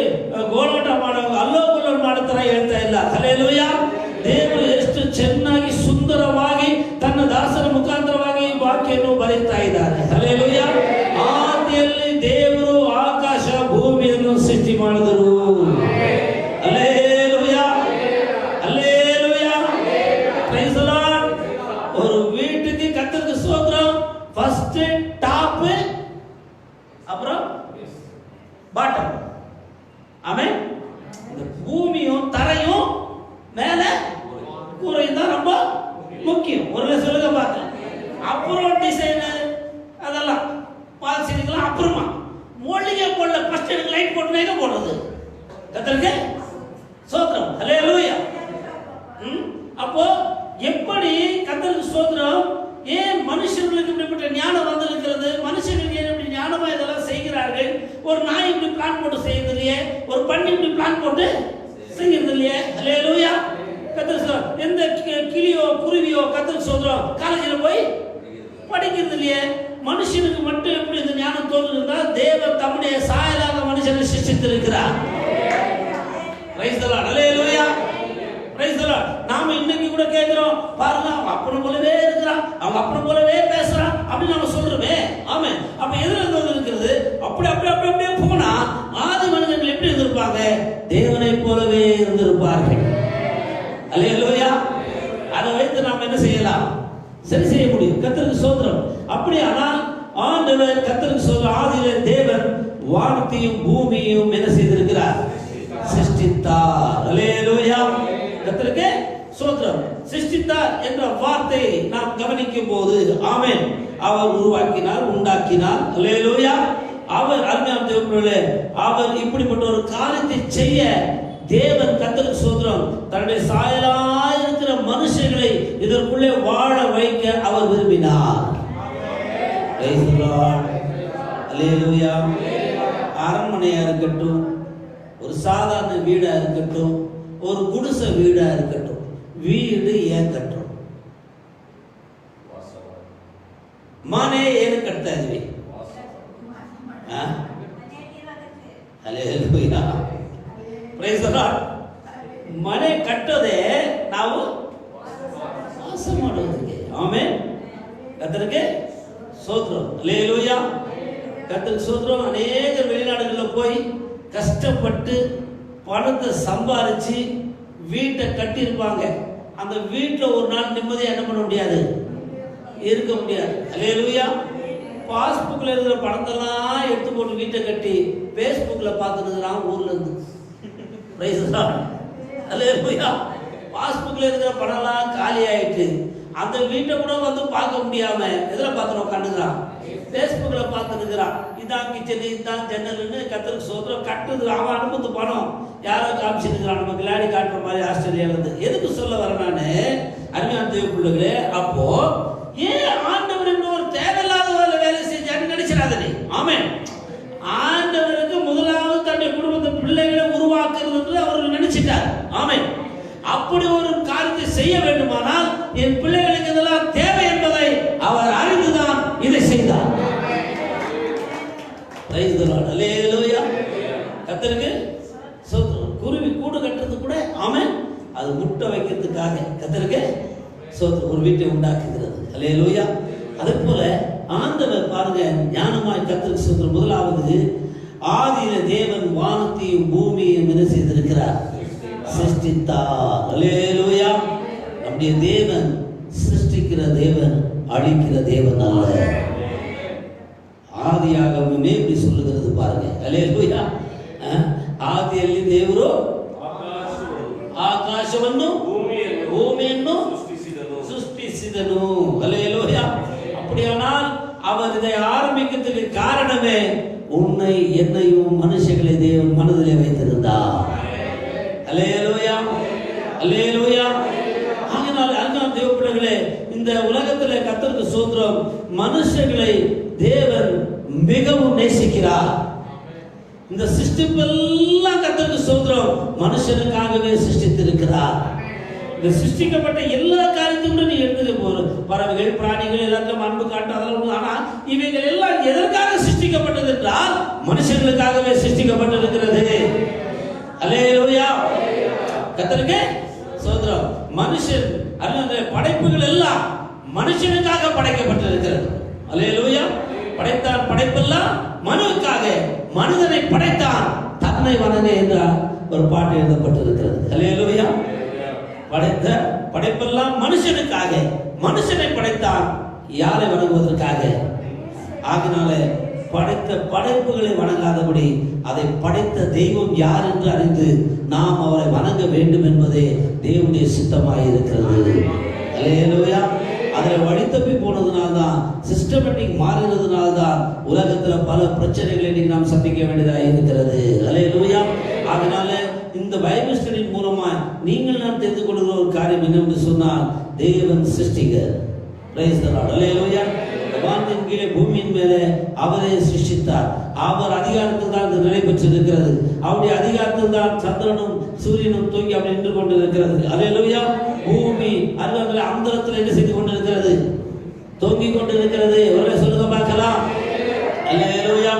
ಗೋಳಾಟ ಮಾಡೋ ಅಲ್ಲೋಕಲ್ಲೋಲ ಮಾಡುತ್ತಾರೆ ಹೇಳ್ತಾ ಇಲ್ಲ. ಹಲ್ಲೇಲೂಯಾ. ದೇವರು ಎಷ್ಟು ಚೆನ್ನಾಗಿ ಸುಂದರವಾಗಿ ತನ್ನ ದಾಸರ ಮುಖಾಂತರವಾಗಿ ವಾಕ್ಯವನ್ನು ಬರೆಯುತ್ತಾ ಇದ್ದಾರೆ. ಹಲ್ಲೇಲೂಯಾ. ಆದಿಯಲ್ಲಿ ದೇವರು ಆಕಾಶ ಭೂಮಿಯನ್ನು ಸೃಷ್ಟಿ ಮಾಡಿದರು. Hallelujah. Hallelujah. Praise the lord. ஒரு வீட்டுக்கு கர்த்தருக்கு ஸ்தோத்திரம். ஃபர்ஸ்ட் டாப், அப்புறம் பாட்டம். ஆமென். இந்த பூமியும் தரையும் மேல கூரையும் தான் ரொம்ப முக்கியம். ஒரு சொல்லுங்க பார்க்கலாம். அப்புறம் டிசைன் அதெல்லாம் பால் சீனிக்கலாம் அப்புறமா மூலிகை போடல. ஃபர்ஸ்ட் எனக்கு லைட் போட்டுனேங்க போடுறது. கர்த்தருக்கு ஸ்தோத்திரம். ஹல்லேலூயா. அப்போ எப்படி கர்த்தருக்கு ஸ்தோத்திரம், ஏன் மனுஷர்களுக்கு இப்படிப்பட்ட ஞானம் வந்திருக்கிறது, மனுஷர்களுக்கு ஏன் இப்படி ஞானமா இதெல்லாம் செய்கிறார்கள்? ஒரு நாய் இப்படி பிளான் போட்டு செய்யறது இல்லையே, ஒரு பண்ணி இப்படி பிளான் போட்டு செய்யறது இல்லையே. ஹல்லேலூயா. கர்த்தருக்கு எந்த கிளியோ குருவியோ கர்த்தருக்கு ஸ்தோத்திரம் காலேஜில் போய் படிக்கிறது இல்லையே. மனுஷனுக்கு மட்டும் எப்படி இந்த ஞானம் தோன்றுகிறதா? தேவன் தம்முடைய சாயலாக மனுஷனை சிருஷ்டித்திருக்கிறார். Praise the Lord. Hallelujah. Praise the Lord. நாம இன்னைக்கு கூட கேட்கிறோம், பாருங்க அவன் அப்பன போலவே இருக்கிறான், அவன் அப்பன போலவே பேசுறான் அப்படி நாம சொல்றோமே. ஆமென். அப்ப எதுல இருந்து இருக்கிறது? அப்படி அப்படி அப்படி அப்படியே போனா ஆதி மனிதர்கள் எப்படி இருந்திருப்பாங்க? தேவனை போலவே இருந்திருப்பார்கள். ஹல்லேலூயா. அதை வைத்து நாம் என்ன செய்யலாம்? சரி செய்ய முடியும். கர்த்தருக்கு ஸ்தோத்திரம். அப்படி ஆனால் ஆண்டவர் கர்த்தருக்கு ஸ்தோத்திரம், ஆதியிலே தேவன் வானத்தையும் பூமியையும் என்ன செய்திருக்கிறார்? சிருஷ்டித்தார். ஹல்லேலூயா. கர்த்தருக்கு ஸ்தோத்திரம். சிருஷ்டித்தார் என்ற வார்த்தையை நாம் கவனிக்கும் போது, ஆமென், அவர் உருவாக்கினார், உண்டாக்கினார். ஹல்லேலூயா. அவர் அருமையான தேவனே, அவர் இப்படிப்பட்ட ஒரு காரியத்தை செய்ய தேவன் கர்த்தருக்கு ஸ்தோத்திரம் தன்னுடைய சாயலாய் இருக்கிற மனுஷர்களை இதற்குள்ளே வாழ வைக்க அவர் விரும்பினார். Price the Lord. ஹல்லேலூயா. அரண்மனையா இருக்கட்டும், ஒரு சாதாரண வீடா இருக்கட்டும், ஒரு குடிசை வீடா இருக்கட்டும், வீடு ஏன் கட்டுறோம்? ಮನೆ ಏನು ಕಟ್ತಾ ಇದ್ವಿ? ಹಲ್ಲೇಲೂಯಾ. Praise the lord. ಮನೆ ಕಟ್ಟೋದೇ ನಾವು ವಾಸ ಮಾಡೋದಕ್ಕೆ. ಆಮೆನ್. கர்த்தருக்கு ஸ்தோத்திரம். அல்லேலூயா. கர்த்தருக்கு ஸ்தோத்திரம். அநேக வெளிநாடுகளில் போய் கஷ்டப்பட்டு பணத்தை சம்பாதிச்சு வீட்டை கட்டியிருப்பாங்க. அந்த வீட்டில் ஒரு நாள் நிம்மதியாக என்ன பண்ண முடியாது, இருக்க முடியாது. அல்லேலூயா. பாஸ்புக்கில் இருக்கிற பணத்தெல்லாம் எடுத்து போட்டு வீட்டை கட்டி ஃபேஸ்புக்கில் பார்த்துருக்குறான் ஊர்ல இருந்து. Price the Lord. அல்லேலூயா. பாஸ்புக்கில் இருக்கிற பணம்லாம் காலி ஆயிட்டு அந்த வீட்டை கூட வந்து பார்க்க முடியாம எதில் பார்த்துட்டு உட்காந்துக்கிறான், ஃபேஸ்புக்கில் பார்த்துருக்கிறான். இதான் கிச்சனு, இதான் ஜன்னல்னு. கர்த்தருக்கு ஸ்தோத்திரம். கட்டுறது அவன் அனுபவத்து பணம் யாரோ காமிச்சிருக்கிறான், நம்ம கிளாடி காட்டுற மாதிரி ஆஸ்திரேலியாவிலிருந்து. எதுக்கு சொல்ல வரேன் நான், அருமையான தேவ பிள்ளைகளே, அப்போ ஏன் ஆண்டவர் இன்னொரு தேவையில்லாத வேலை செஞ்சான்னு நினைச்சிடாத நீ. ஆமென். ஆண்டவருக்கு முதலாவது தன்னுடைய குடும்பத்தை பிள்ளைகளை உருவாக்குறது என்று அவர் நினைச்சிட்டார். ஆமென். அப்படி ஒரு காரியத்தை செய்ய வேண்டுமானால் என் பிள்ளைகளுக்கு இதெல்லாம் தேவை என்பதை அவர் அறிந்துதான் இதை செய்தார். Praise the Lord. அல்லேலூயா. கர்த்தருக்கு ஸ்தோத்திரம். குருவி கூடு கட்டுறது கூட ஆமென், அது முட்டை வைக்கிறதுக்காக கர்த்தருக்கு ஸ்தோத்திரம் ஒரு வீட்டை உண்டாக்குகிறது. அல்லேலூயா. அதே போல ஆண்டவர் பாருங்க ஞானமாய் கர்த்தருக்கு ஸ்தோத்திரம். முதலாவது ஆதியில தேவன் வானத்தையும் பூமியையும் என்ன செய்திருக்கிறார், சிருஷ்டித்தார். அல்லேலூயா. நம்முடைய தேவன் சிருஷ்டிக்கிற தேவன், அழிக்கிற தேவன் அல்ல. ஆதியாகமமே இப்படி சொல்லுகிறது பாருங்க. அல்லேலூயா. ಆದಿಯಲ್ಲಿ ದೇವರು ಆಕಾಶವನ್ನು ಭೂಮಿಯನ್ನು ಸೃಷ್ಟಿಸಿದನು. அல்லேலூயா. அப்படியானால் அவர் இதை ஆரம்பிக்கிறதுக்கு காரணமே உன்னை என்னையும் மனுஷர்களை தேவன் மனதிலே வைத்திருந்தார். அல்லேலூயா. அல்லேலூயா. ஆகையால் அன்பான தேவ பிள்ளைகளே, இந்த உலகத்திலே கர்த்தருக்கு ஸ்தோத்திரம், மனுஷர்களை தேவன் மிகவும் நேசிக்கிறார். இந்த சிருஷ்டிப்பெல்லாம் கர்த்தருக்கு ஸ்தோத்திரம் மனுஷனுக்காகவே சிருஷ்டித்திருக்கிறார். இந்த சிருஷ்டிக்கப்பட்ட எல்லா காரியத்தையும் நீ எடுத்துட்டு போற பறவைகள், பிராணிகள் எல்லாத்தையும் அன்பு காட்டு அதெல்லாம். ஆனா இவைகள் எல்லாம் எதற்காக சிருஷ்டிக்கப்பட்டது என்றால் மனுஷர்களுக்காகவே சிருஷ்டிக்கப்பட்டிருக்கிறது. அல்லேலூயா. கர்த்தருக்கு ஸ்தோத்திரம். மனுஷன் அந்த படைப்புகள் எல்லாம் மனுஷனுக்காக படைக்கப்பட்டிருக்கிறது. அல்லேலூயா. படைத்தான் படைப்பெல்லாம் மனுவுக்காக, மனிதனை படைத்தான் தன்னை வணங்க என்ற ஒரு பாட்டு எழுதப்பட்டிருக்கிறது. அல்லேலூயா. படைத்த படைப்பெல்லாம் மனுஷனுக்காக, மனுஷனை படைத்தான் யாரை வணங்குவதற்காக. ஆகினால படைத்த படைப்புகளை வணங்காதபடி அதை படைத்த தெய்வம் யார் என்று அறிந்து நாம் அவரை வணங்க வேண்டும் என்பதே தேவனுடைய சித்தமாய் இருக்கிறது. அல்லேலூயா. அதில் வழி தப்பி போனதுனால்தான், சிஸ்டமேட்டிக் மாறினதுனால்தான் உலகத்தில் பல பிரச்சனைகளை இன்னைக்கு நாம் சந்திக்க வேண்டியதாக இருக்கிறது. அல்லேலூயா. அதனால இந்த பைபிள் ஸ்டடி மூலமா நீங்கள் நான் தெரிந்து கொள்கிற ஒரு காரியம் என்னவென்று சொன்னால், தேவன் சிருஷ்டிகர். Price the Lord. அல்லேலூயா. வானத்தின் கீழே பூமியின் மேலே அவரே சிருஷ்டித்தார். அவர் அதிகாரத்தில் தான் இது நடைபெற்றிருக்கிறது. அவருடைய அதிகாரத்தில் தான் சந்திரனும் சூரியனும் தூங்கி அப்படி நின்று கொண்டிருக்கிறது. அல்லேலூயா. பூமி அருகாமையில் அந்தரத்தில் என்ன செய்து கொண்டிருக்கிறது, தூங்கிக் கொண்டிருக்கிறது. ஒருவேளை சொல்லுங்க பார்க்கலாம். அல்லேலூயா.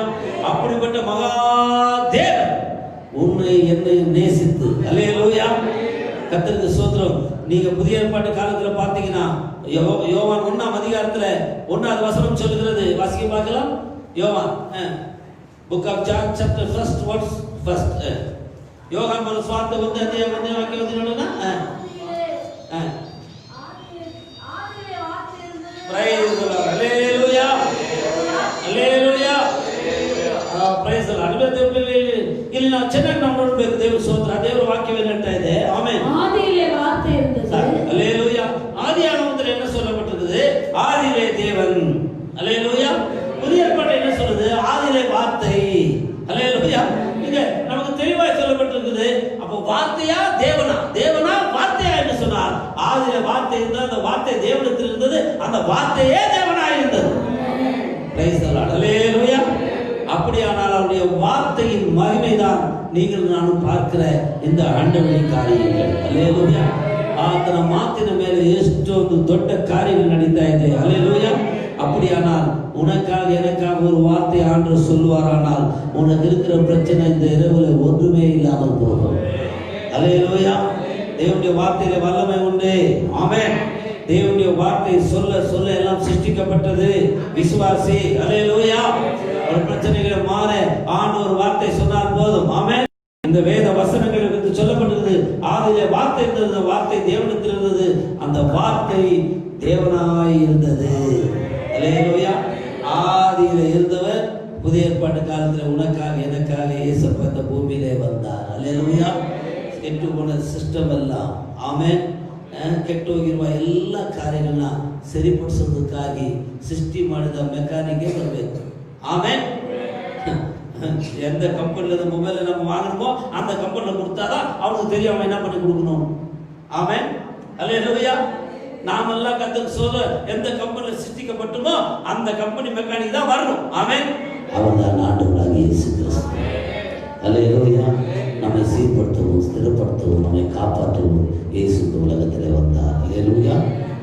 அப்படிப்பட்ட மகா தேவன் உன்னை என்னை நேசித்து, அல்லேலூயா, கர்த்தருக்கு ஸ்தோத்திரம். நீங்க புதிய ஏற்பாட்டு காலத்துல பாத்தீங்கன்னா யோவான் 1ஆம் அதிகாரத்துல 1வது வசனம் சொல்லுகிறது. வாசிக்க பார்க்கலாம். யோவான் book of John chapter 1st words first. யோவான் ஒரு சுவார்த்தை வந்து அதே வாக்கியம் வந்து என்னன்னா praise the Lord. Hallelujah. Hallelujah. Praise the Lord. ಇಲ್ಲಿ ನಾವು ಚೆನ್ನಾಗಿ ನಾವು ನೋಡಬೇಕು ದೇವರ ಸ್ತೋತ್ರ. ದೇವರ ವಾಕ್ಯವೇನು ಹೇಳ್ತಾ ಇದೆ? ಆಮೆನ್. ஆதியிலே வார்த்தை இருந்தது. அல்லேலூயா. ஆதியாகமத்தில் என்ன சொல்லப்பட்டிருக்குது? ஆதியிலே தேவன். அல்லேலூயா. புதிய ஏற்பாட்டில் என்ன சொல்லுது? ஆதியிலே வார்த்தை. அல்லேலூயா. இங்க நமக்கு தெளிவாக சொல்லப்பட்டிருக்குது. அப்போ வார்த்தையா தேவனா, தேவனா வார்த்தையா என்று சொன்னார். ஆதியிலே வார்த்தை இருந்தது, அந்த வார்த்தை தேவனிடத்தில் இருந்தது, அந்த வார்த்தையே தேவனாய் இருந்தது. Praise the Lord. அல்லேலூயா. அப்படியானால் அவருடைய வார்த்தையின் மகிமைதான் நீங்கள் நானும் பார்க்கிற இந்த ஆண்டவழி ಕಾರ್ಯಗಳು. அல்லேலூயா. ಆತನ ಮಾತಿನ ಮೇಲೆ ಎಷ್ಟೊಂದು ದೊಡ್ಡ ಕಾರ್ಯಗಳು ನಡೀತಾ ಇದೆ. அல்லேலூயா. அப்படியானால் உனக்காக எனக்காக ஒரு வார்த்தை ஆண்டவர் சொல்வாரானால் உனக்கு இருக்கிற பிரச்சனை இந்த இரவுல ஒன்றுமே இல்லாமல் போகும். அல்லேலூயா. தேவனுடைய வார்த்தையில வல்லமை உண்டு. ஆமென். தேவனுடைய வார்த்தை சொல்ல சொல்ல எல்லாம் சிருஷ்டிக்கப்பட்டது. விசுவாசி. அல்லேலூயா. ஒரு பிரச்சனைகளை மாற ஆண்டவர் வார்த்தை சொன்னால் போதும். ஆமென். இந்த வேத வசனங்கள் என்று சொல்லப்பட்டிருந்தது. ஆதியிலே வார்த்தை இருந்தது, வார்த்தை தேவனிடத்தில் இருந்தது, அந்த வார்த்தை தேவனாய் இருந்தது. அல்லேலூயா. ஆதியிலே இருந்தவர் புதிய ஏற்பாட்டு காலத்தில் உனக்காக எனக்காக இயேசப்பா இந்த பூமியிலே வந்தார். அல்லேலூயா. கெட்டு போன சிஸ்டம் எல்லாம் ஆமென் ಕೆಟ್ಟು ಹೋಗಿರುವ ಎಲ್ಲ ಕಾರ್ಯಗಳನ್ನ ಸರಿಪಡಿಸೋದಕ್ಕಾಗಿ ಸೃಷ್ಟಿ ಮಾಡಿದ ಮೆಕ್ಯಾನಿಕೇ ಬರಬೇಕು. ಆಮೇಲೆ எந்த கம்பெனில மொபைல் நம்ம வாங்கணுமோ அந்த கம்பெனில கொடுத்தாதான் அவனுக்கு தெரியும் அவன் என்ன பண்ணி கொடுக்கணும். ஆமென். அல்லேலூயா. நாமெல்லாம் கத்துக்கு சொல்ல எந்த கம்பெனில சிருஷ்டிக்கப்பட்டுமோ அந்த கம்பெனி மெக்கானிக் தான் வரணும். ஆமென். அவர்தான் ஆண்டவராகிய இயேசு கிறிஸ்து. அல்லேலூயா. நம்மை சீர்படுத்தவும் ஸ்திரப்படுத்தவும் நம்மை காப்பாற்றவும் இயேசு உலகத்திலே வந்தார். அல்லேலூயா.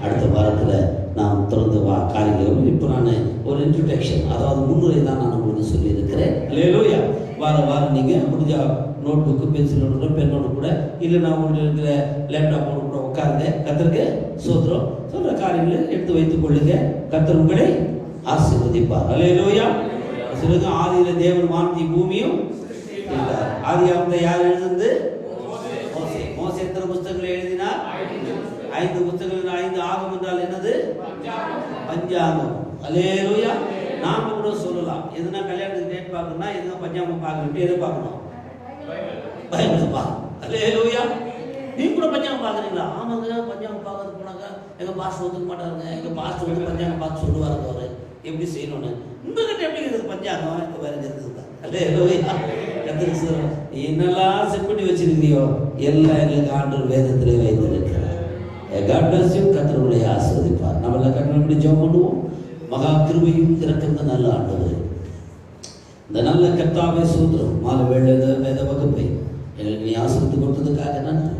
அடுத்த வாரத்தில் நாம் தொடர்ந்து காரியங்களும் இப்போ நான் ஒரு இன்ட்ரோடக்ஷன், அதாவது முன்னுரை தான் நான் உங்களுக்கு சொல்லியிருக்கிறேன். அல்லேலூயா. வாரம் நீங்கள் முடிஞ்சா நோட் புக்கு பென்சிலோட பெண்ணோடு கூட இல்லை நான் உங்களுக்கு இருக்கிற லேப்டாப்போடு கூட உட்காருங்க. கர்த்தருக்கு ஸ்தோத்திரம். சொல்கிற காரியங்களை எடுத்து வைத்துக் கொள்ளுங்க. கர்த்தர் உங்களை ஆசீர்வதிப்பார். அல்லேலூயா. சொல்லுங்க. ஆதியில தேவன் வானத்தை பூமியும் ஆதியாகமத்தை யார் எழுதுந்து? மோசே. மோசே எத்தனை புத்தகங்களை எழுதினார்? 5 புத்தகங்கள். 5 ஆகம் என்றால் என்னது? பஞ்சாங்கம். அல்லேலூயா. நாம கூட சொல்லலாம், எதுனா கல்யாணத்துக்கு டேட் பார்க்கணும்னா எதுனா பஞ்சாங்கம் பார்க்கணும். எது பார்க்கணும்? பைபிள் பார்க்கணும். அல்லேலூயா. நீங்க கூட பஞ்சாங்கம் பார்க்குறீங்களா? ஆமாங்க, பஞ்சாங்கம் பார்க்கறது போனாங்க எங்க பாஸ்டர் ஒத்துக்க மாட்டாருங்க. எங்க பாஸ்டர் வந்து பஞ்சாங்கம் பார்த்து சொல்லுவாருங்க. அவரு எப்படி செய்யணும்னு. உங்ககிட்ட எப்படி இருக்குது பஞ்சாங்கம்? இந்த வேற இருக்குதுதான். அல்லேலூயா. என்னெல்லாம் செட் பண்ணி வச்சிருக்கிறியோ எல்லாம் எங்களுக்கு ஆண்டவர் வேதத்திலே வைத்திருக்கிறார். God bless you. கர்த்தர் உங்களை ஆசீர்வதிப்பார். நம்ம எல்லாம் கண்ணை ஜெபம் பண்ணுவோம். மகா கிருபையும் திறக்கின்ற நல்ல ஆண்டவர், இந்த நல்ல கர்த்தாவே சூத்திரம் மாலை வேலை வேத வகுப்பை எங்களுக்கு நீ ஆசீர்வதித்து கொடுத்ததுக்காக நன்றி.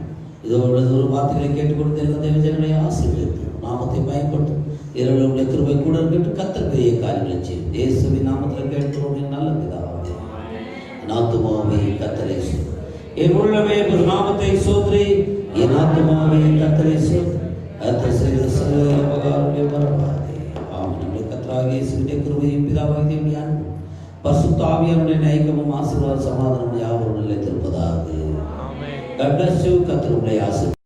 இதோட ஒரு வார்த்தைகளை கேட்டுக்கொடுத்த எல்லா தேவஜனங்களை ஆசீர்வதித்து நாமத்தை பயன்படுத்தும். இரவுடைய கிருபை கூட இருக்கட்டும். கர்த்தர் பெரிய காரியங்களை செய்யும். இயேசுவின் நாமத்தில் கேட்கிறோம் நல்ல பிதாவே. ஆத்துமாவே கர்த்தரை சோதரி. என் உள்ளமே ஒரு நாமத்தை சோதரி. என் ஆத்துமாவே கர்த்தரை சோதரி. கர்த்தர் செய்த சகல உபகாரங்களை மறவாதே. ஆமென். நம்முடைய கர்த்தராகிய இயேசுவின் கிருபையும் பிதாவாகிய தேவனுடைய அன்பும் பரிசுத்த ஆவியானவருடைய ஐக்கியமும் ஆசீர்வாத சமாதானம் யாவரும் நிலைத்திருப்பதாக. ஆமென். God bless you. கர்த்தர் உங்களை ஆசீர்வதிப்பார்.